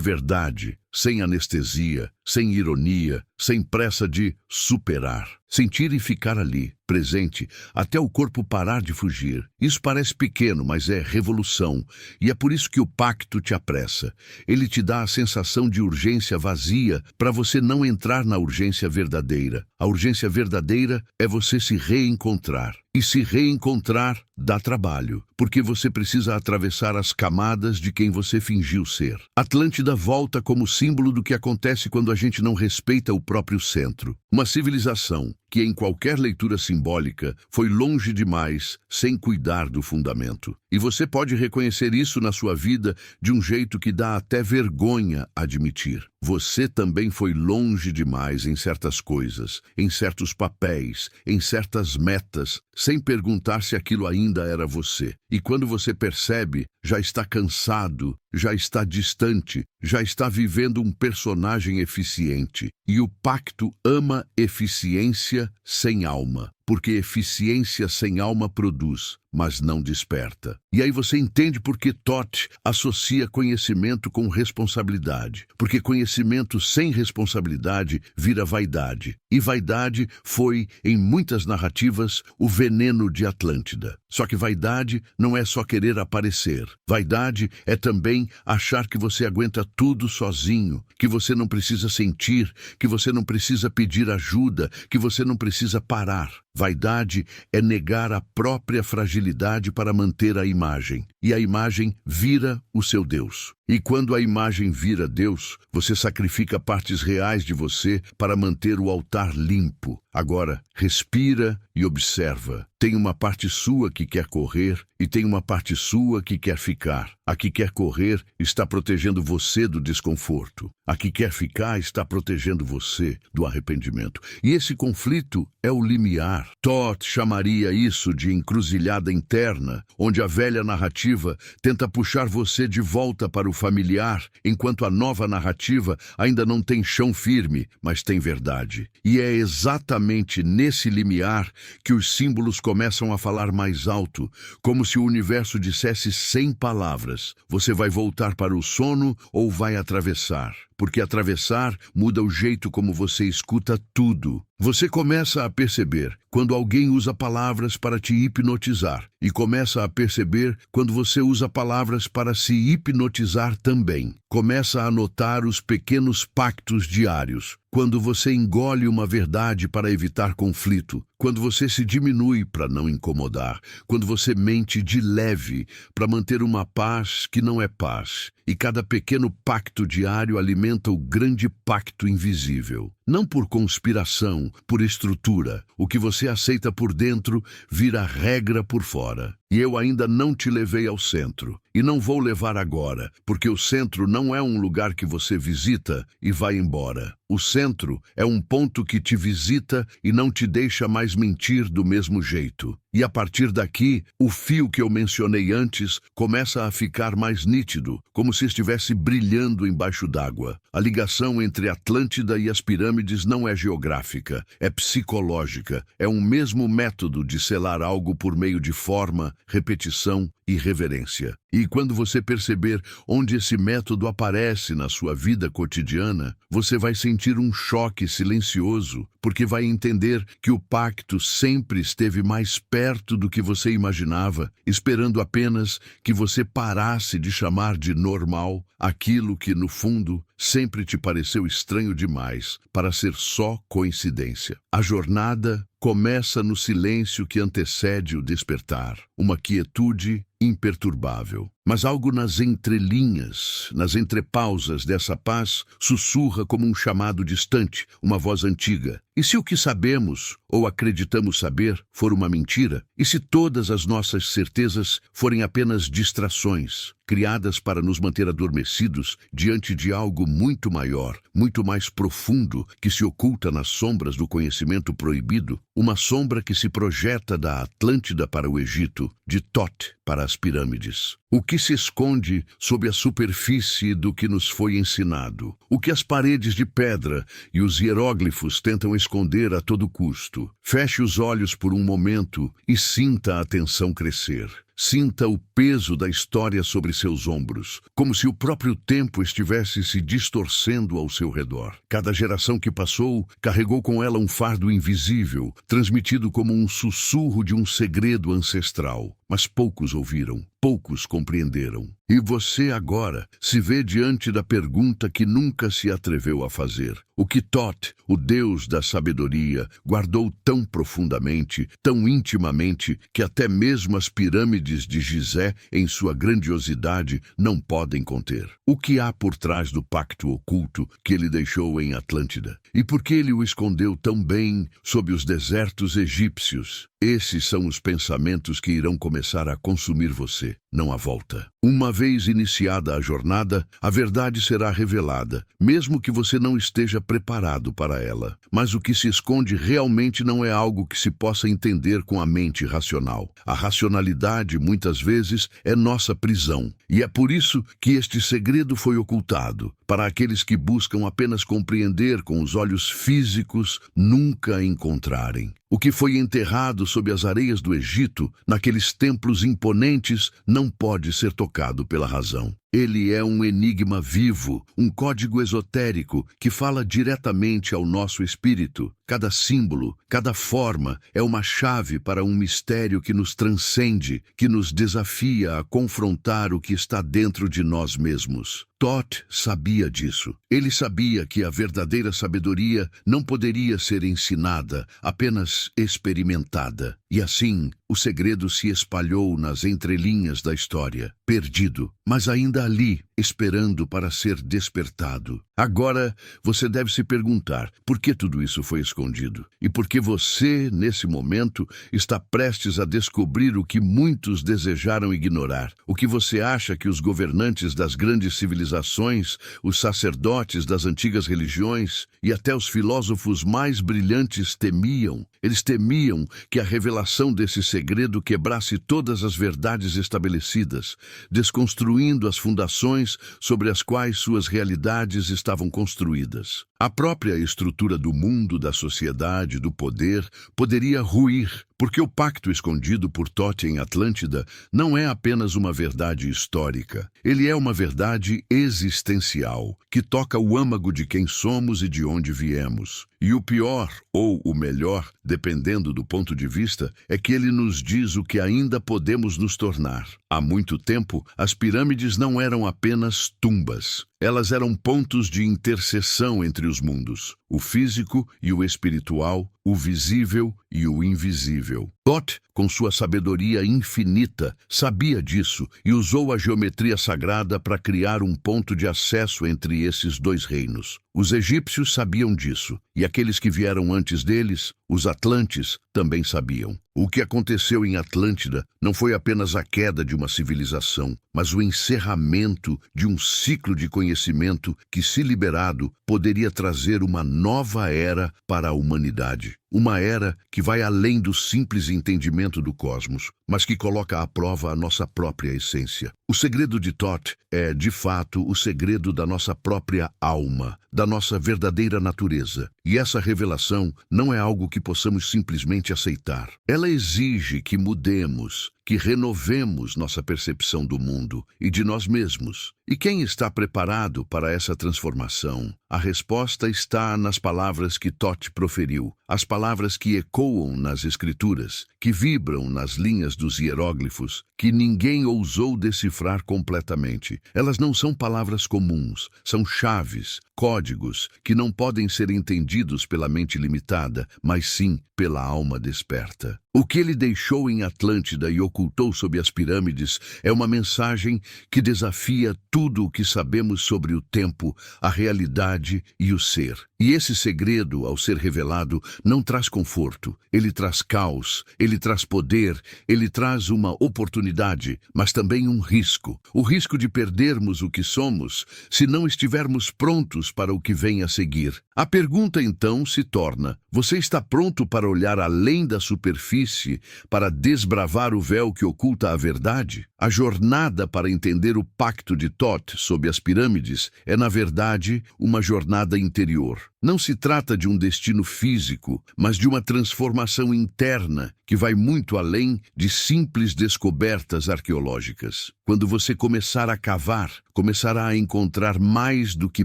verdade, sem anestesia, sem ironia, sem pressa de superar. Sentir e ficar ali, presente, até o corpo parar de fugir. Isso parece pequeno, mas é revolução. E é por isso que o pacto te apressa. Ele te dá a sensação de urgência vazia para você não entrar na urgência verdadeira. A urgência verdadeira é você se reencontrar. E se reencontrar dá trabalho, porque você precisa atravessar as camadas de quem você fingiu ser. Atlântida volta como símbolo do que acontece quando a gente não respeita o próprio centro. Uma civilização que, em qualquer leitura simbólica, foi longe demais sem cuidar do fundamento. E você pode reconhecer isso na sua vida de um jeito que dá até vergonha admitir. Você também foi longe demais em certas coisas, em certos papéis, em certas metas, sem perguntar se aquilo ainda era você. E quando você percebe, já está cansado, já está distante, já está vivendo um personagem eficiente. E o pacto ama eficiência sem alma, porque eficiência sem alma produz, mas não desperta. E aí você entende por que Tot associa conhecimento com responsabilidade. Porque conhecimento sem responsabilidade vira vaidade. E vaidade foi, em muitas narrativas, o veneno de Atlântida. Só que vaidade não é só querer aparecer. Vaidade é também achar que você aguenta tudo sozinho, que você não precisa sentir, que você não precisa pedir ajuda, que você não precisa parar. Vaidade é negar a própria fragilidade para manter a imagem. E a imagem vira o seu Deus. E quando a imagem vira Deus, você sacrifica partes reais de você para manter o altar limpo. Agora, respira e observa. Tem uma parte sua que quer correr e tem uma parte sua que quer ficar. A que quer correr está protegendo você do desconforto. A que quer ficar está protegendo você do arrependimento. E esse conflito é o limiar. Tot chamaria isso de encruzilhada interna, onde a velha narrativa tenta puxar você de volta para o familiar, enquanto a nova narrativa ainda não tem chão firme, mas tem verdade. E é exatamente nesse limiar que os símbolos começam a falar mais alto, como se o universo dissesse sem palavras: você vai voltar para o sono ou vai atravessar? Porque atravessar muda o jeito como você escuta tudo. Você começa a perceber quando alguém usa palavras para te hipnotizar e começa a perceber quando você usa palavras para se hipnotizar também. Começa a notar os pequenos pactos diários. Quando você engole uma verdade para evitar conflito, quando você se diminui para não incomodar, quando você mente de leve para manter uma paz que não é paz, e cada pequeno pacto diário alimenta o grande pacto invisível. Não por conspiração, por estrutura. O que você aceita por dentro vira regra por fora. E eu ainda não te levei ao centro. E não vou levar agora, porque o centro não é um lugar que você visita e vai embora. O centro é um ponto que te visita e não te deixa mais mentir do mesmo jeito. E a partir daqui, o fio que eu mencionei antes começa a ficar mais nítido, como se estivesse brilhando embaixo d'água. A ligação entre Atlântida e as pirâmides não é geográfica, é psicológica. É um mesmo método de selar algo por meio de forma, repetição e reverência. E quando você perceber onde esse método aparece na sua vida cotidiana, você vai sentir um choque silencioso, porque vai entender que o pacto sempre esteve mais perto do que você imaginava, esperando apenas que você parasse de chamar de normal aquilo que, no fundo, sempre te pareceu estranho demais para ser só coincidência. A jornada começa no silêncio que antecede o despertar, uma quietude imperturbável. Mas algo nas entrelinhas, nas entrepausas dessa paz, sussurra como um chamado distante, uma voz antiga. E se o que sabemos, ou acreditamos saber, for uma mentira? E se todas as nossas certezas forem apenas distrações, criadas para nos manter adormecidos diante de algo muito maior, muito mais profundo, que se oculta nas sombras do conhecimento proibido, uma sombra que se projeta da Atlântida para o Egito, de Thoth para as pirâmides? O que se esconde sob a superfície do que nos foi ensinado? O que as paredes de pedra e os hieróglifos tentam esconder a todo custo? Feche os olhos por um momento e sinta a tensão crescer. Sinta o peso da história sobre seus ombros, como se o próprio tempo estivesse se distorcendo ao seu redor. Cada geração que passou carregou com ela um fardo invisível, transmitido como um sussurro de um segredo ancestral. Mas poucos ouviram, poucos compreenderam. E você agora se vê diante da pergunta que nunca se atreveu a fazer. O que Thoth, o deus da sabedoria, guardou tão profundamente, tão intimamente, que até mesmo as pirâmides de Gizé, em sua grandiosidade, não podem conter. O que há por trás do pacto oculto que ele deixou em Atlântida? E por que ele o escondeu tão bem sob os desertos egípcios? Esses são os pensamentos que irão começar a consumir você, não há volta. Uma vez iniciada a jornada, a verdade será revelada, mesmo que você não esteja preparado para ela. Mas o que se esconde realmente não é algo que se possa entender com a mente racional. A racionalidade, muitas vezes, é nossa prisão. E é por isso que este segredo foi ocultado. Para aqueles que buscam apenas compreender com os olhos físicos, nunca encontrarem. O que foi enterrado sob as areias do Egito, naqueles templos imponentes, não pode ser tocado pela razão. Ele é um enigma vivo, um código esotérico que fala diretamente ao nosso espírito. Cada símbolo, cada forma é uma chave para um mistério que nos transcende, que nos desafia a confrontar o que está dentro de nós mesmos. Thoth sabia disso. Ele sabia que a verdadeira sabedoria não poderia ser ensinada, apenas experimentada. E assim, o segredo se espalhou nas entrelinhas da história, perdido, mas ainda ali, esperando para ser despertado. Agora, você deve se perguntar por que tudo isso foi escondido e por que você, nesse momento, está prestes a descobrir o que muitos desejaram ignorar. O que você acha que os governantes das grandes civilizações, os sacerdotes das antigas religiões e até os filósofos mais brilhantes temiam. Eles temiam que a revelação desse segredo quebrasse todas as verdades estabelecidas, desconstruindo as fundações sobre as quais suas realidades estavam construídas. A própria estrutura do mundo, da sociedade, do poder, poderia ruir, porque o pacto escondido por Thoth em Atlântida não é apenas uma verdade histórica. Ele é uma verdade existencial, que toca o âmago de quem somos e de onde viemos. E o pior, ou o melhor, dependendo do ponto de vista, é que ele nos diz o que ainda podemos nos tornar. Há muito tempo, as pirâmides não eram apenas tumbas. Elas eram pontos de interseção entre os mundos, o físico e o espiritual, o visível e o invisível. Thoth, com sua sabedoria infinita, sabia disso e usou a geometria sagrada para criar um ponto de acesso entre esses dois reinos. Os egípcios sabiam disso, e aqueles que vieram antes deles, os Atlantes, também sabiam. O que aconteceu em Atlântida não foi apenas a queda de uma civilização, mas o encerramento de um ciclo de conhecimento que, se liberado, poderia trazer uma nova era para a humanidade. Uma era que vai além do simples entendimento do cosmos, mas que coloca à prova a nossa própria essência. O segredo de Thoth é, de fato, o segredo da nossa própria alma, da nossa verdadeira natureza. E essa revelação não é algo que possamos simplesmente aceitar. Ela exige que mudemos, que renovemos nossa percepção do mundo e de nós mesmos. E quem está preparado para essa transformação? A resposta está nas palavras que Thoth proferiu, as palavras que ecoam nas escrituras, que vibram nas linhas dos hieróglifos, que ninguém ousou decifrar completamente. Elas não são palavras comuns, são chaves, códigos que não podem ser entendidos pela mente limitada, mas sim pela alma desperta. O que ele deixou em Atlântida e ocultou sob as pirâmides é uma mensagem que desafia tudo o que sabemos sobre o tempo, a realidade e o ser. E esse segredo, ao ser revelado, não traz conforto, ele traz caos, ele traz poder, ele traz uma oportunidade, mas também um risco. O risco de perdermos o que somos se não estivermos prontos para o que vem a seguir. A pergunta então se torna: você está pronto para olhar além da superfície, para desbravar o véu que oculta a verdade? A jornada para entender o pacto de Thoth sob as pirâmides é, na verdade, uma jornada interior. Não se trata de um destino físico, mas de uma transformação interna que vai muito além de simples descobertas arqueológicas. Quando você começar a cavar, começará a encontrar mais do que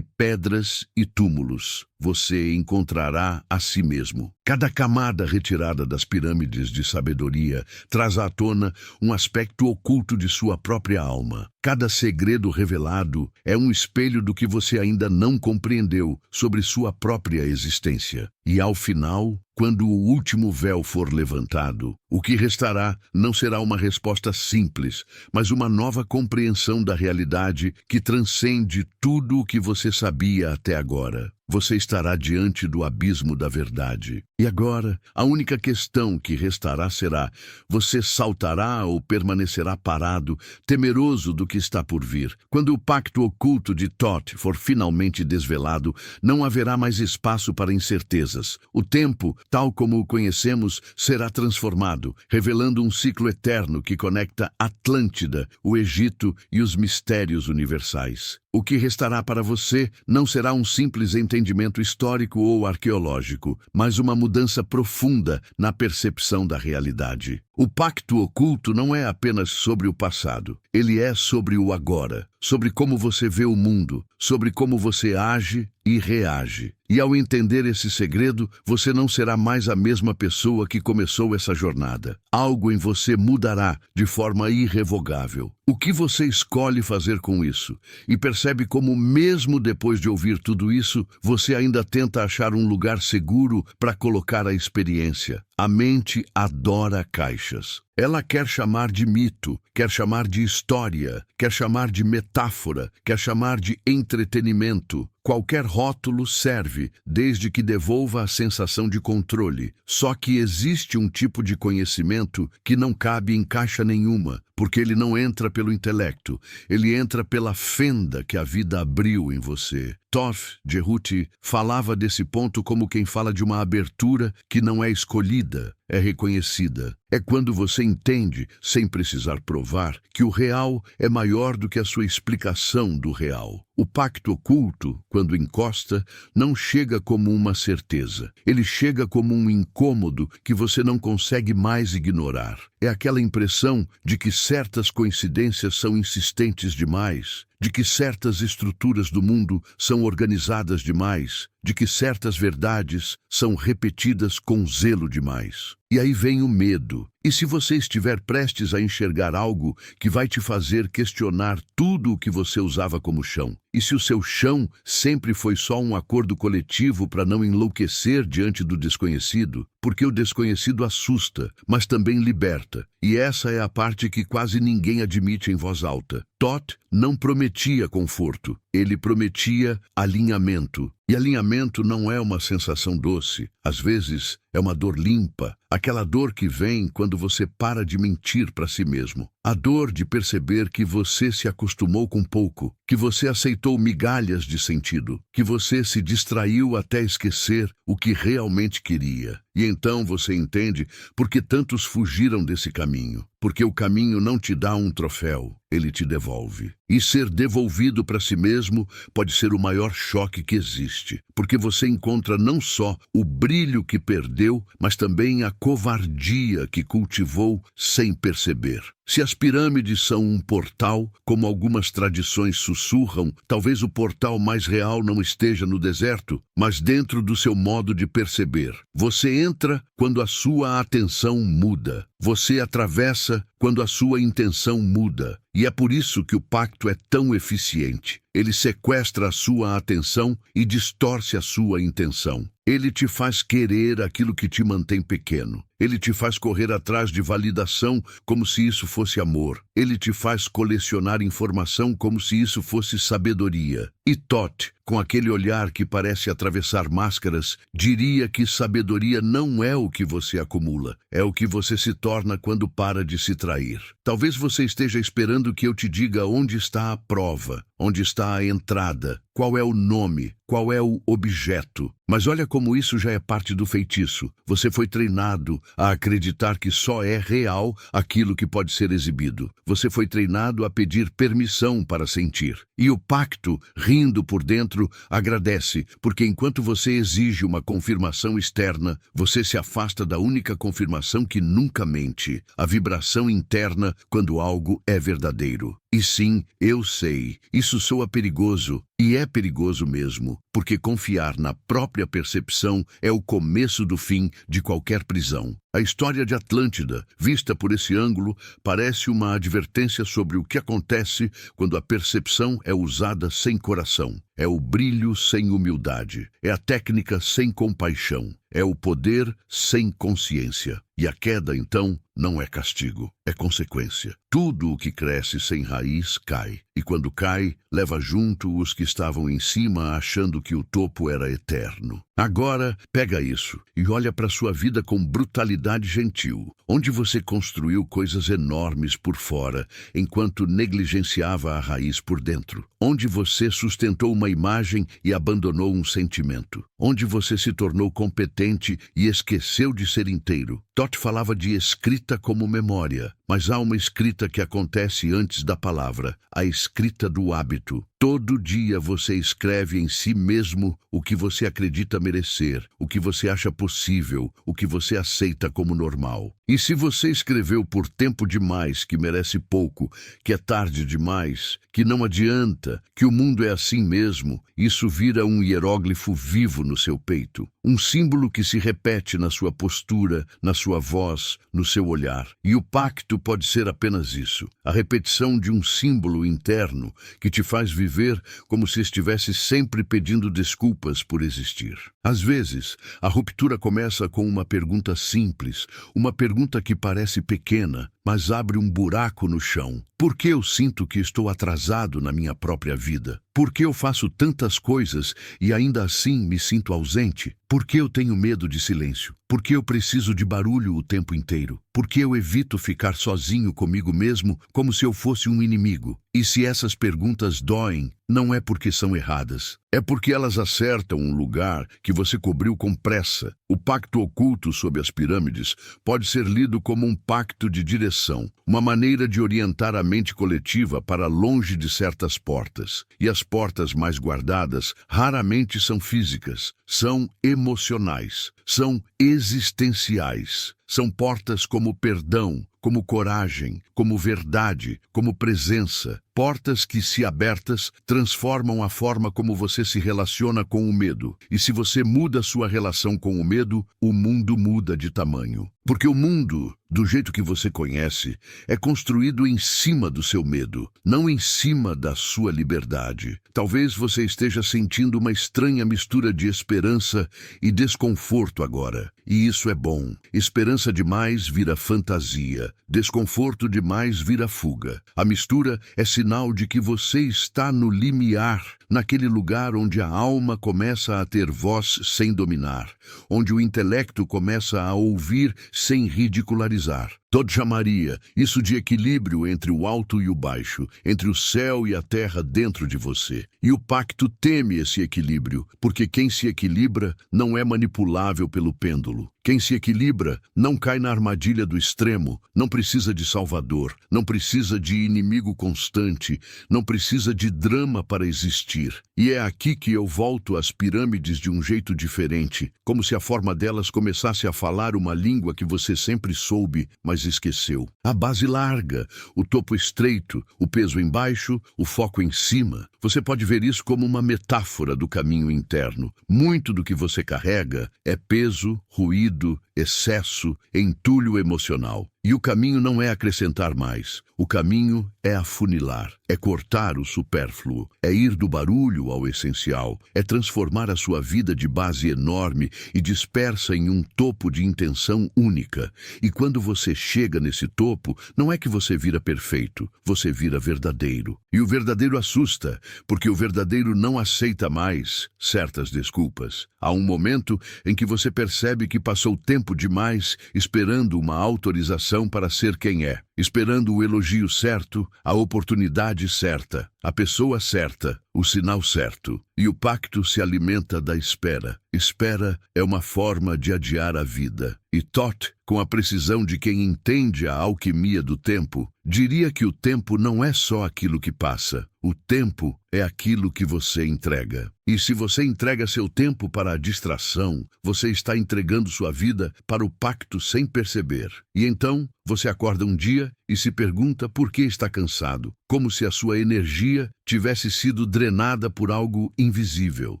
pedras e túmulos. Você encontrará a si mesmo. Cada camada retirada das pirâmides de sabedoria traz à tona um aspecto oculto de sua própria alma. Cada segredo revelado é um espelho do que você ainda não compreendeu sobre sua própria existência. E ao final, quando o último véu for levantado, o que restará não será uma resposta simples, mas uma nova compreensão da realidade que transcende tudo o que você sabia até agora. Você estará diante do abismo da verdade. E agora, a única questão que restará será: você saltará ou permanecerá parado, temeroso do que está por vir? Quando o pacto oculto de Thoth for finalmente desvelado, não haverá mais espaço para incertezas. O tempo, tal como o conhecemos, será transformado, revelando um ciclo eterno que conecta Atlântida, o Egito e os mistérios universais. O que restará para você não será um simples entendimento histórico ou arqueológico, mas uma mudança profunda na percepção da realidade. O pacto oculto não é apenas sobre o passado, ele é sobre o agora, sobre como você vê o mundo, sobre como você age e reage. E ao entender esse segredo, você não será mais a mesma pessoa que começou essa jornada. Algo em você mudará de forma irrevogável. O que você escolhe fazer com isso? E percebe como, mesmo depois de ouvir tudo isso, você ainda tenta achar um lugar seguro para colocar a experiência. A mente adora caixas. Ela quer chamar de mito, quer chamar de história, quer chamar de metáfora, quer chamar de entretenimento. Qualquer rótulo serve, desde que devolva a sensação de controle. Só que existe um tipo de conhecimento que não cabe em caixa nenhuma, porque ele não entra pelo intelecto, ele entra pela fenda que a vida abriu em você. Thoth Jerhuti falava desse ponto como quem fala de uma abertura que não é escolhida, é reconhecida. É quando você entende, sem precisar provar, que o real é maior do que a sua explicação do real. O pacto oculto, quando encosta, não chega como uma certeza. Ele chega como um incômodo que você não consegue mais ignorar. É aquela impressão de que certas coincidências são insistentes demais, de que certas estruturas do mundo são organizadas demais, de que certas verdades são repetidas com zelo demais. E aí vem o medo. E se você estiver prestes a enxergar algo que vai te fazer questionar tudo o que você usava como chão? E se o seu chão sempre foi só um acordo coletivo para não enlouquecer diante do desconhecido, porque o desconhecido assusta, mas também liberta. E essa é a parte que quase ninguém admite em voz alta. Thoth não prometia conforto, ele prometia alinhamento. E alinhamento não é uma sensação doce. Às vezes, é uma dor limpa, aquela dor que vem quando você para de mentir para si mesmo. A dor de perceber que você se acostumou com pouco, que você aceitou migalhas de sentido, que você se distraiu até esquecer o que realmente queria. E então você entende por que tantos fugiram desse caminho. Porque o caminho não te dá um troféu, ele te devolve. E ser devolvido para si mesmo pode ser o maior choque que existe. Porque você encontra não só o brilho que perdeu, mas também a covardia que cultivou sem perceber. Se as pirâmides são um portal, como algumas tradições sussurram, talvez o portal mais real não esteja no deserto, mas dentro do seu modo de perceber. Você entra quando a sua atenção muda. Você atravessa quando a sua intenção muda. E é por isso que o pacto é tão eficiente. Ele sequestra a sua atenção e distorce a sua intenção. Ele te faz querer aquilo que te mantém pequeno. Ele te faz correr atrás de validação como se isso fosse amor. Ele te faz colecionar informação como se isso fosse sabedoria. E Thoth, com aquele olhar que parece atravessar máscaras, diria que sabedoria não é o que você acumula, é o que você se torna quando para de se trair. Talvez você esteja esperando que eu te diga onde está a prova, onde está a entrada, qual é o nome, qual é o objeto. Mas olha como isso já é parte do feitiço. Você foi treinado a acreditar que só é real aquilo que pode ser exibido. Você foi treinado a pedir permissão para sentir. E o pacto, rindo por dentro, agradece, porque enquanto você exige uma confirmação externa, você se afasta da única confirmação que nunca mente, a vibração interna quando algo é verdadeiro. E sim, eu sei, isso soa perigoso, e é perigoso mesmo, porque confiar na própria percepção é o começo do fim de qualquer prisão. A história de Atlântida, vista por esse ângulo, parece uma advertência sobre o que acontece quando a percepção é usada sem coração. É o brilho sem humildade, é a técnica sem compaixão, é o poder sem consciência. E a queda, então, não é castigo, é consequência. Tudo o que cresce sem raiz cai, e quando cai, leva junto os que estavam em cima achando que o topo era eterno. Agora, pega isso e olha para sua vida com brutalidade gentil, onde você construiu coisas enormes por fora, enquanto negligenciava a raiz por dentro. Onde você sustentou uma imagem e abandonou um sentimento. Onde você se tornou competente e esqueceu de ser inteiro. Thoth falava de escrita como memória, mas há uma escrita que acontece antes da palavra, a escrita do hábito. Todo dia você escreve em si mesmo o que você acredita merecer, o que você acha possível, o que você aceita como normal. E se você escreveu por tempo demais que merece pouco, que é tarde demais, que não adianta, que o mundo é assim mesmo, isso vira um hieróglifo vivo no seu peito. Um símbolo que se repete na sua postura, na sua voz, no seu olhar. E o pacto pode ser apenas isso, a repetição de um símbolo interno que te faz viver como se estivesse sempre pedindo desculpas por existir. Às vezes, a ruptura começa com uma pergunta simples, uma pergunta que parece pequena, mas abre um buraco no chão. Por que eu sinto que estou atrasado na minha própria vida? Por que eu faço tantas coisas e ainda assim me sinto ausente? Por que eu tenho medo de silêncio? Por que eu preciso de barulho o tempo inteiro? Por que eu evito ficar sozinho comigo mesmo como se eu fosse um inimigo? E se essas perguntas doem, não é porque são erradas. É porque elas acertam um lugar que você cobriu com pressa. O pacto oculto sob as pirâmides pode ser lido como um pacto de direção, uma maneira de orientar a mente coletiva para longe de certas portas. E as portas mais guardadas raramente são físicas, são emocionais, são existenciais. São portas como perdão, como coragem, como verdade, como presença. portas que, se abertas, transformam a forma como você se relaciona com o medo. E se você muda sua relação com o medo, o mundo muda de tamanho. Porque o mundo, do jeito que você conhece, é construído em cima do seu medo, não em cima da sua liberdade. Talvez você esteja sentindo uma estranha mistura de esperança e desconforto agora. E isso é bom. Esperança demais vira fantasia. Desconforto demais vira fuga. A mistura é sinal de que você está no limiar, naquele lugar onde a alma começa a ter voz sem dominar, onde o intelecto começa a ouvir sem ridicularizar. Todd chamaria isso de equilíbrio entre o alto e o baixo, entre o céu e a terra dentro de você. E o pacto teme esse equilíbrio, porque quem se equilibra não é manipulável pelo pêndulo. Quem se equilibra não cai na armadilha do extremo, não precisa de salvador, não precisa de inimigo constante, não precisa de drama para existir. E é aqui que eu volto às pirâmides de um jeito diferente, como se a forma delas começasse a falar uma língua que você sempre soube, mas esqueceu. A base larga, o topo estreito, o peso embaixo, o foco em cima. Você pode ver isso como uma metáfora do caminho interno. Muito do que você carrega é peso, ruído, excesso, entulho emocional. E o caminho não é acrescentar mais. O caminho é afunilar, é cortar o supérfluo, é ir do barulho ao essencial, é transformar a sua vida de base enorme e dispersa em um topo de intenção única. E quando você chega nesse topo, não é que você vira perfeito, você vira verdadeiro. E o verdadeiro assusta, porque o verdadeiro não aceita mais certas desculpas. Há um momento em que você percebe que passou tempo demais esperando uma autorização para ser quem é, esperando o elogio certo, a oportunidade certa, a pessoa certa, o sinal certo. E o pacto se alimenta da espera. Espera é uma forma de adiar a vida. E Todd, com a precisão de quem entende a alquimia do tempo, diria que o tempo não é só aquilo que passa. O tempo é aquilo que você entrega. E se você entrega seu tempo para a distração, você está entregando sua vida para o pacto sem perceber. E então, você acorda um dia e se pergunta por que está cansado, como se a sua energia tivesse sido drenada por algo invisível.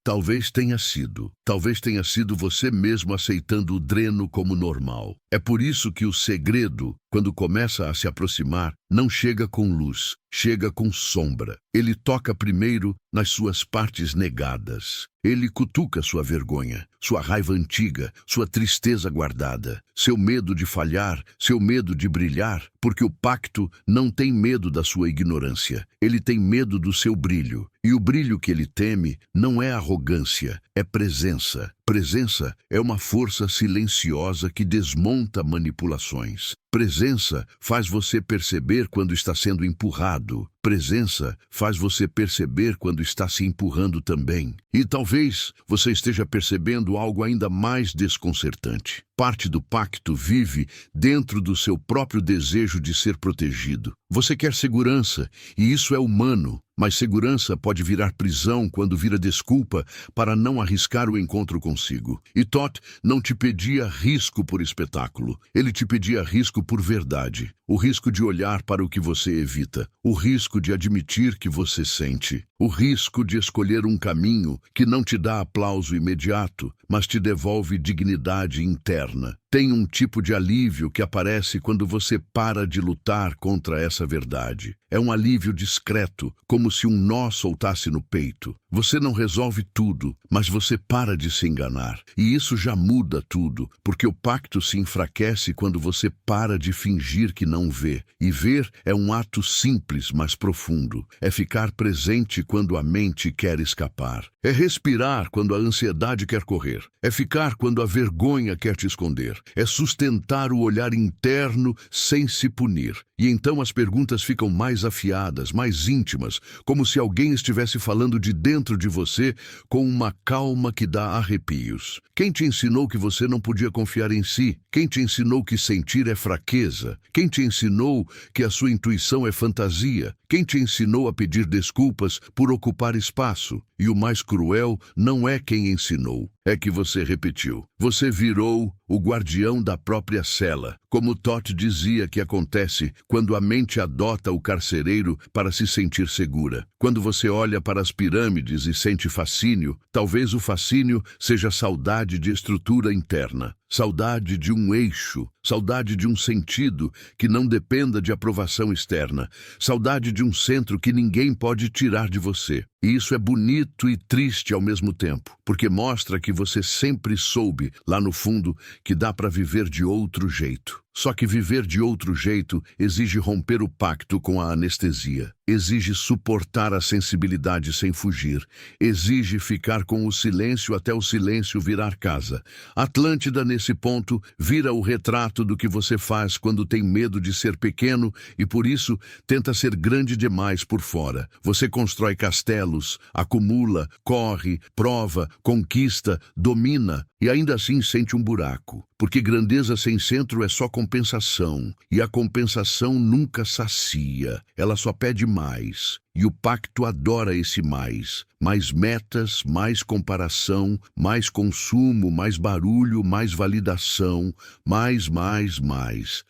Talvez tenha sido. Talvez tenha sido você mesmo aceitando o dreno como normal. É por isso que o segredo, quando começa a se aproximar, não chega com luz, chega com sombra. Ele toca primeiro nas suas partes negadas. Ele cutuca sua vergonha, sua raiva antiga, sua tristeza guardada, seu medo de falhar, seu medo de brilhar, porque o pacto não tem medo da sua ignorância. Ele tem medo do seu brilho. E o brilho que ele teme não é arrogância, é presença. Presença é uma força silenciosa que desmonta manipulações. Presença faz você perceber quando está sendo empurrado. Presença faz você perceber quando está se empurrando também. E talvez você esteja percebendo algo ainda mais desconcertante. Parte do pacto vive dentro do seu próprio desejo de ser protegido. Você quer segurança, e isso é humano. Mas segurança pode virar prisão quando vira desculpa para não arriscar o encontro consigo. E Todd não te pedia risco por espetáculo. Ele te pedia risco por verdade. O risco de olhar para o que você evita. O risco de admitir que você sente. O risco de escolher um caminho que não te dá aplauso imediato, mas te devolve dignidade interna. Tem um tipo de alívio que aparece quando você para de lutar contra essa verdade. É um alívio discreto, como se um nó soltasse no peito. Você não resolve tudo, mas você para de se enganar. E isso já muda tudo, porque o pacto se enfraquece quando você para de fingir que não vê. E ver é um ato simples, mas profundo. É ficar presente quando a mente quer escapar. É respirar quando a ansiedade quer correr. É ficar quando a vergonha quer te esconder. É sustentar o olhar interno sem se punir. E então as perguntas ficam mais afiadas, mais íntimas, como se alguém estivesse falando de dentro de você com uma calma que dá arrepios. Quem te ensinou que você não podia confiar em si? Quem te ensinou que sentir é fraqueza? Quem te ensinou que a sua intuição é fantasia? Quem te ensinou a pedir desculpas por ocupar espaço? E o mais cruel não é quem ensinou, é que você repetiu. Você virou o guardião da própria cela, como Todd dizia que acontece quando a mente adota o carcereiro para se sentir segura. Quando você olha para as pirâmides e sente fascínio, talvez o fascínio seja saudade de estrutura interna. Saudade de um eixo, saudade de um sentido que não dependa de aprovação externa, saudade de um centro que ninguém pode tirar de você. E isso é bonito e triste ao mesmo tempo, porque mostra que você sempre soube, lá no fundo, que dá para viver de outro jeito. Só que viver de outro jeito exige romper o pacto com a anestesia, exige suportar a sensibilidade sem fugir, exige ficar com o silêncio até o silêncio virar casa. Atlântida, nesse ponto, vira o retrato do que você faz quando tem medo de ser pequeno e, por isso, tenta ser grande demais por fora. Você constrói castelos, acumula, corre, prova, conquista, domina e ainda assim sente um buraco. Porque grandeza sem centro é só compensação, e a compensação nunca sacia, ela só pede mais. E o pacto adora esse mais. Mais metas, mais comparação, mais consumo, mais barulho, mais validação, mais.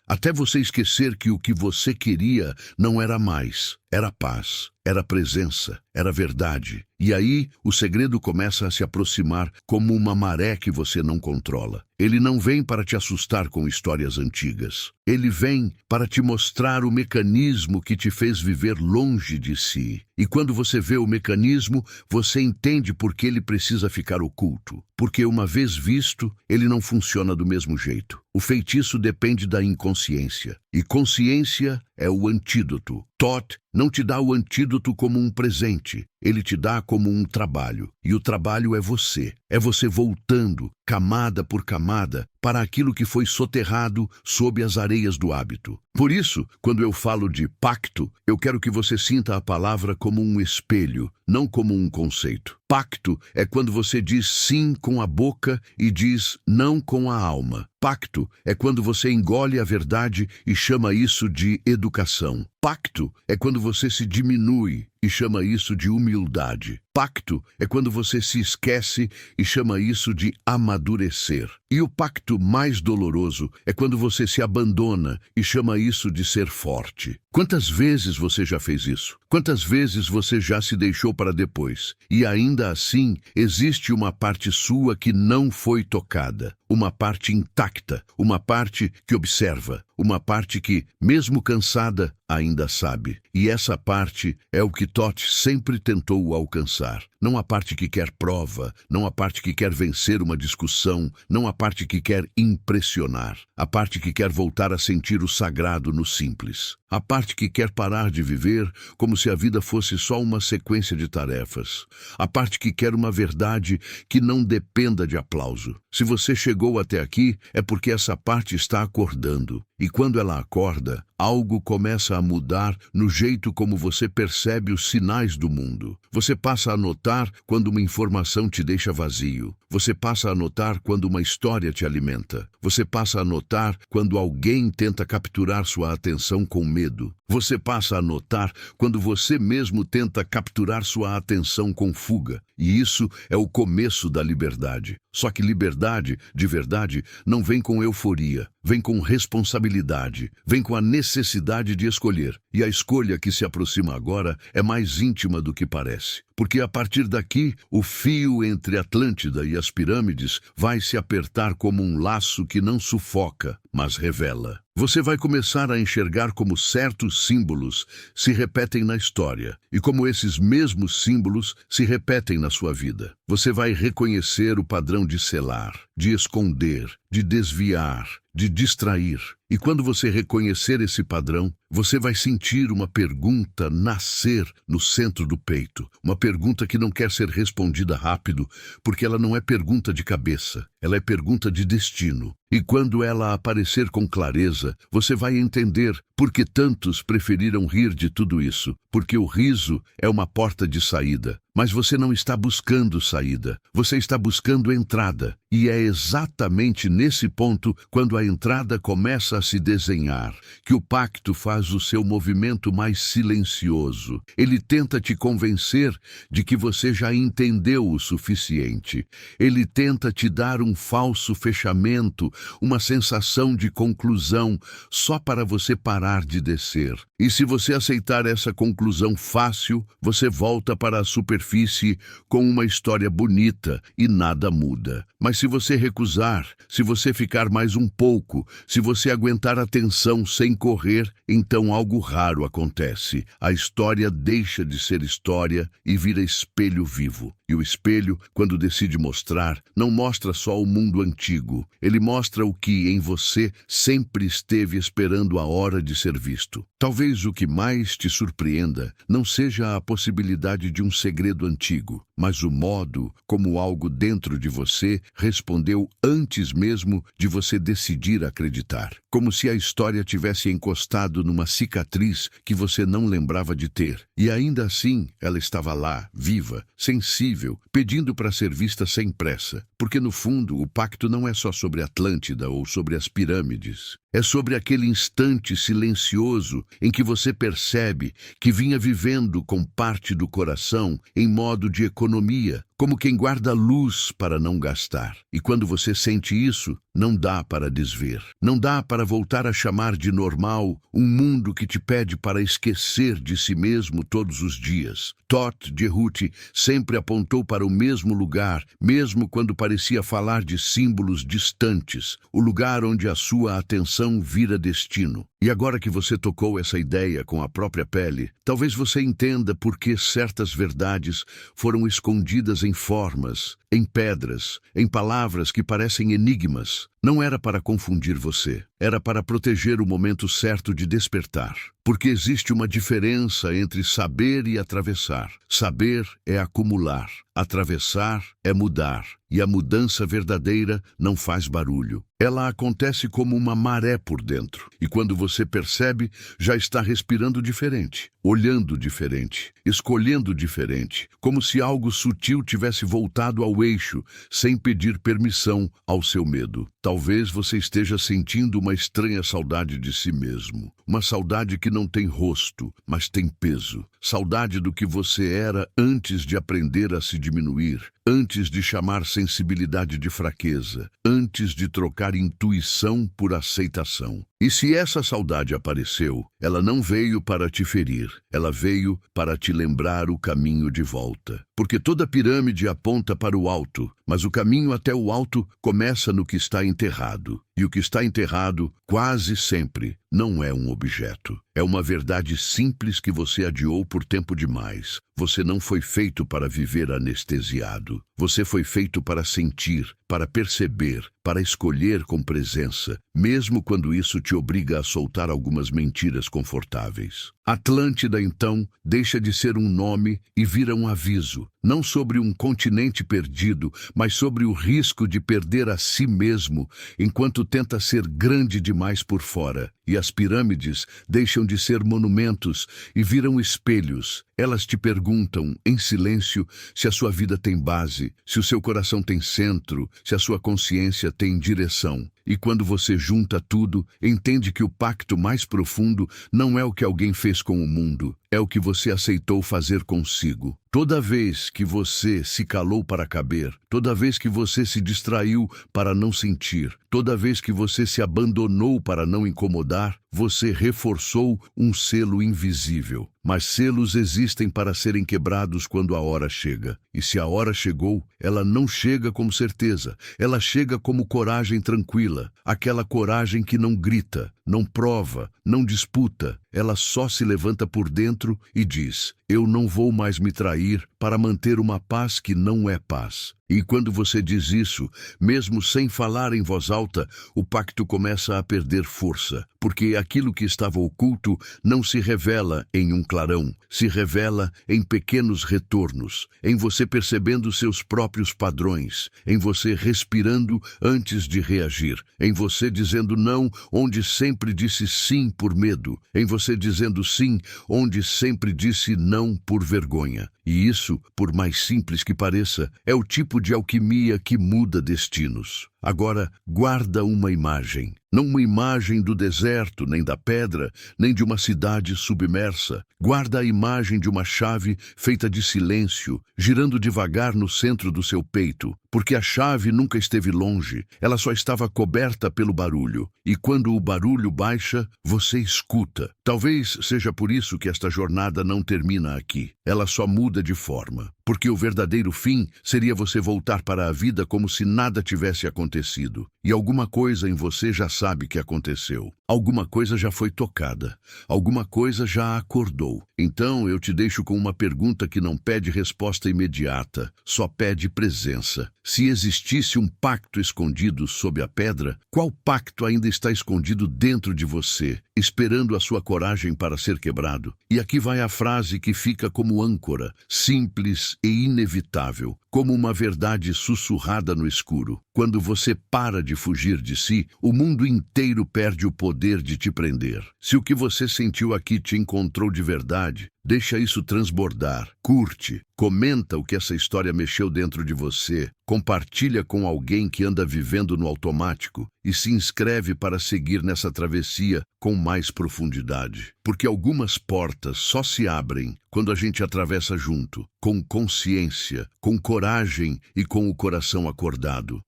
Até você esquecer que o que você queria não era mais, era paz, era presença, era verdade. E aí o segredo começa a se aproximar como uma maré que você não controla. Ele não vem para te assustar com histórias antigas. Ele vem para te mostrar o mecanismo que te fez viver longe de si. E quando você vê o mecanismo, você entende por que ele precisa ficar oculto. Porque uma vez visto, ele não funciona do mesmo jeito. O feitiço depende da inconsciência. E consciência é o antídoto. Thoth não te dá o antídoto como um presente. Ele te dá como um trabalho. E o trabalho é você. É você voltando, camada por camada, para aquilo que foi soterrado sob as areias do hábito. Por isso, quando eu falo de pacto, eu quero que você sinta a palavra como um espelho, não como um conceito. Pacto é quando você diz sim com a boca e diz não com a alma. Pacto é quando você engole a verdade e chama isso de educação. Pacto é quando você se diminui e chama isso de humildade. Pacto é quando você se esquece e chama isso de amadurecer. E o pacto mais doloroso é quando você se abandona e chama isso de ser forte. Quantas vezes você já fez isso? Quantas vezes você já se deixou para depois? E ainda assim, existe uma parte sua que não foi tocada. Uma parte intacta, uma parte que observa, uma parte que, mesmo cansada, ainda sabe. E essa parte é o que Thoth sempre tentou alcançar. Não a parte que quer prova, não a parte que quer vencer uma discussão, não a parte que quer impressionar. A parte que quer voltar a sentir o sagrado no simples. A parte que quer parar de viver como se a vida fosse só uma sequência de tarefas. A parte que quer uma verdade que não dependa de aplauso. Se você chegou até aqui, é porque essa parte está acordando. E quando ela acorda, algo começa a mudar no jeito como você percebe os sinais do mundo. Você passa a notar quando uma informação te deixa vazio. Você passa a notar quando uma história te alimenta. Você passa a notar quando alguém tenta capturar sua atenção com medo. Você passa a notar quando você mesmo tenta capturar sua atenção com fuga. E isso é o começo da liberdade. Só que liberdade, de verdade, não vem com euforia. Vem com responsabilidade. Vem com a necessidade de escolher. E a escolha que se aproxima agora é mais íntima do que parece. Porque a partir daqui, o fio entre Atlântida e as pirâmides vai se apertar como um laço que não sufoca, mas revela. Você vai começar a enxergar como certos símbolos se repetem na história e como esses mesmos símbolos se repetem na sua vida. Você vai reconhecer o padrão de selar, de esconder, de desviar, de distrair. E quando você reconhecer esse padrão, você vai sentir uma pergunta nascer no centro do peito. Uma pergunta que não quer ser respondida rápido, porque ela não é pergunta de cabeça. ela é pergunta de destino. E quando ela aparecer com clareza, você vai entender por que tantos preferiram rir de tudo isso. Porque o riso é uma porta de saída. Mas você não está buscando saída, você está buscando entrada. E é exatamente nesse ponto, quando a entrada começa a se desenhar, que o pacto faz o seu movimento mais silencioso. Ele tenta te convencer de que você já entendeu o suficiente. Ele tenta te dar um falso fechamento, uma sensação de conclusão, só para você parar de descer. E se você aceitar essa conclusão fácil, você volta para a superfície com uma história bonita e nada muda. Mas se você recusar, se você ficar mais um pouco, se você aguentar a tensão sem correr, então algo raro acontece. A história deixa de ser história e vira espelho vivo. E o espelho, quando decide mostrar, não mostra só o mundo antigo. Ele mostra o que em você sempre esteve esperando a hora de ser visto. Talvez o que mais te surpreenda não seja a possibilidade de um segredo antigo, mas o modo como algo dentro de você respondeu antes mesmo de você decidir acreditar. Como se a história tivesse encostado numa cicatriz que você não lembrava de ter. E ainda assim, ela estava lá, viva, sensível, pedindo para ser vista sem pressa. Porque no fundo, o pacto não é só sobre Atlântida ou sobre as pirâmides. É sobre aquele instante silencioso em que você percebe que vinha vivendo com parte do coração em modo de economia, como quem guarda luz para não gastar. E quando você sente isso, não dá para desver. Não dá para voltar a chamar de normal um mundo que te pede para esquecer de si mesmo todos os dias. Todt Jehuti sempre apontou para o mesmo lugar, mesmo quando parecia falar de símbolos distantes, o lugar onde a sua atenção vira destino. E agora que você tocou essa ideia com a própria pele, talvez você entenda por que certas verdades foram escondidas em formas, em pedras, em palavras que parecem enigmas. Não era para confundir você, era para proteger o momento certo de despertar. Porque existe uma diferença entre saber e atravessar. Saber é acumular, atravessar é mudar, e a mudança verdadeira não faz barulho. Ela acontece como uma maré por dentro, e quando você percebe, já está respirando diferente, olhando diferente, escolhendo diferente, como se algo sutil tivesse voltado ao eixo, sem pedir permissão ao seu medo. Talvez você esteja sentindo uma estranha saudade de si mesmo, uma saudade que não tem rosto, mas tem peso. Saudade do que você era antes de aprender a se diminuir, antes de chamar sensibilidade de fraqueza, antes de trocar intuição por aceitação. E se essa saudade apareceu, ela não veio para te ferir, ela veio para te lembrar o caminho de volta. Porque toda pirâmide aponta para o alto, mas o caminho até o alto começa no que está enterrado. E o que está enterrado, quase sempre, não é um objeto. É uma verdade simples que você adiou por tempo demais. Você não foi feito para viver anestesiado. Você foi feito para sentir, para perceber, para escolher com presença, mesmo quando isso te obriga a soltar algumas mentiras confortáveis. Atlântida, então, deixa de ser um nome e vira um aviso, não sobre um continente perdido, mas sobre o risco de perder a si mesmo enquanto tenta ser grande demais por fora. E as pirâmides deixam de ser monumentos e viram espelhos. Elas te perguntam, em silêncio, se a sua vida tem base, se o seu coração tem centro, se a sua consciência tem direção. E quando você junta tudo, entende que o pacto mais profundo não é o que alguém fez com o mundo, é o que você aceitou fazer consigo. Toda vez que você se calou para caber, toda vez que você se distraiu para não sentir, toda vez que você se abandonou para não incomodar, você reforçou um selo invisível. Mas selos existem para serem quebrados quando a hora chega. E se a hora chegou, ela não chega como certeza. Ela chega como coragem tranquila. Aquela coragem que não grita, não prova, não disputa. Ela só se levanta por dentro e diz: eu não vou mais me trair para manter uma paz que não é paz. E quando você diz isso, mesmo sem falar em voz alta, o pacto começa a perder força, porque aquilo que estava oculto não se revela em um clarão, se revela em pequenos retornos, em você percebendo seus próprios padrões, em você respirando antes de reagir, em você dizendo não onde sempre disse sim por medo, em você dizendo sim onde sempre disse não por vergonha. E isso, por mais simples que pareça, é o tipo de alquimia que muda destinos. Agora, guarda uma imagem. Não uma imagem do deserto, nem da pedra, nem de uma cidade submersa. Guarda a imagem de uma chave feita de silêncio, girando devagar no centro do seu peito, porque a chave nunca esteve longe, ela só estava coberta pelo barulho. E quando o barulho baixa, você escuta. Talvez seja por isso que esta jornada não termina aqui. Ela só muda de forma. Porque o verdadeiro fim seria você voltar para a vida como se nada tivesse acontecido. E alguma coisa em você já sabe que aconteceu. Alguma coisa já foi tocada. Alguma coisa já acordou. Então eu te deixo com uma pergunta que não pede resposta imediata, só pede presença. Se existisse um pacto escondido sob a pedra, qual pacto ainda está escondido dentro de você, esperando a sua coragem para ser quebrado? E aqui vai a frase que fica como âncora, simples e inevitável, como uma verdade sussurrada no escuro. Quando você para de fugir de si, o mundo inteiro perde o poder de te prender. Se o que você sentiu aqui te encontrou de verdade, deixa isso transbordar. Curte, comenta o que essa história mexeu dentro de você, compartilha com alguém que anda vivendo no automático e se inscreve para seguir nessa travessia com mais profundidade. Porque algumas portas só se abrem quando a gente atravessa junto, com consciência, com coragem e com o coração acordado.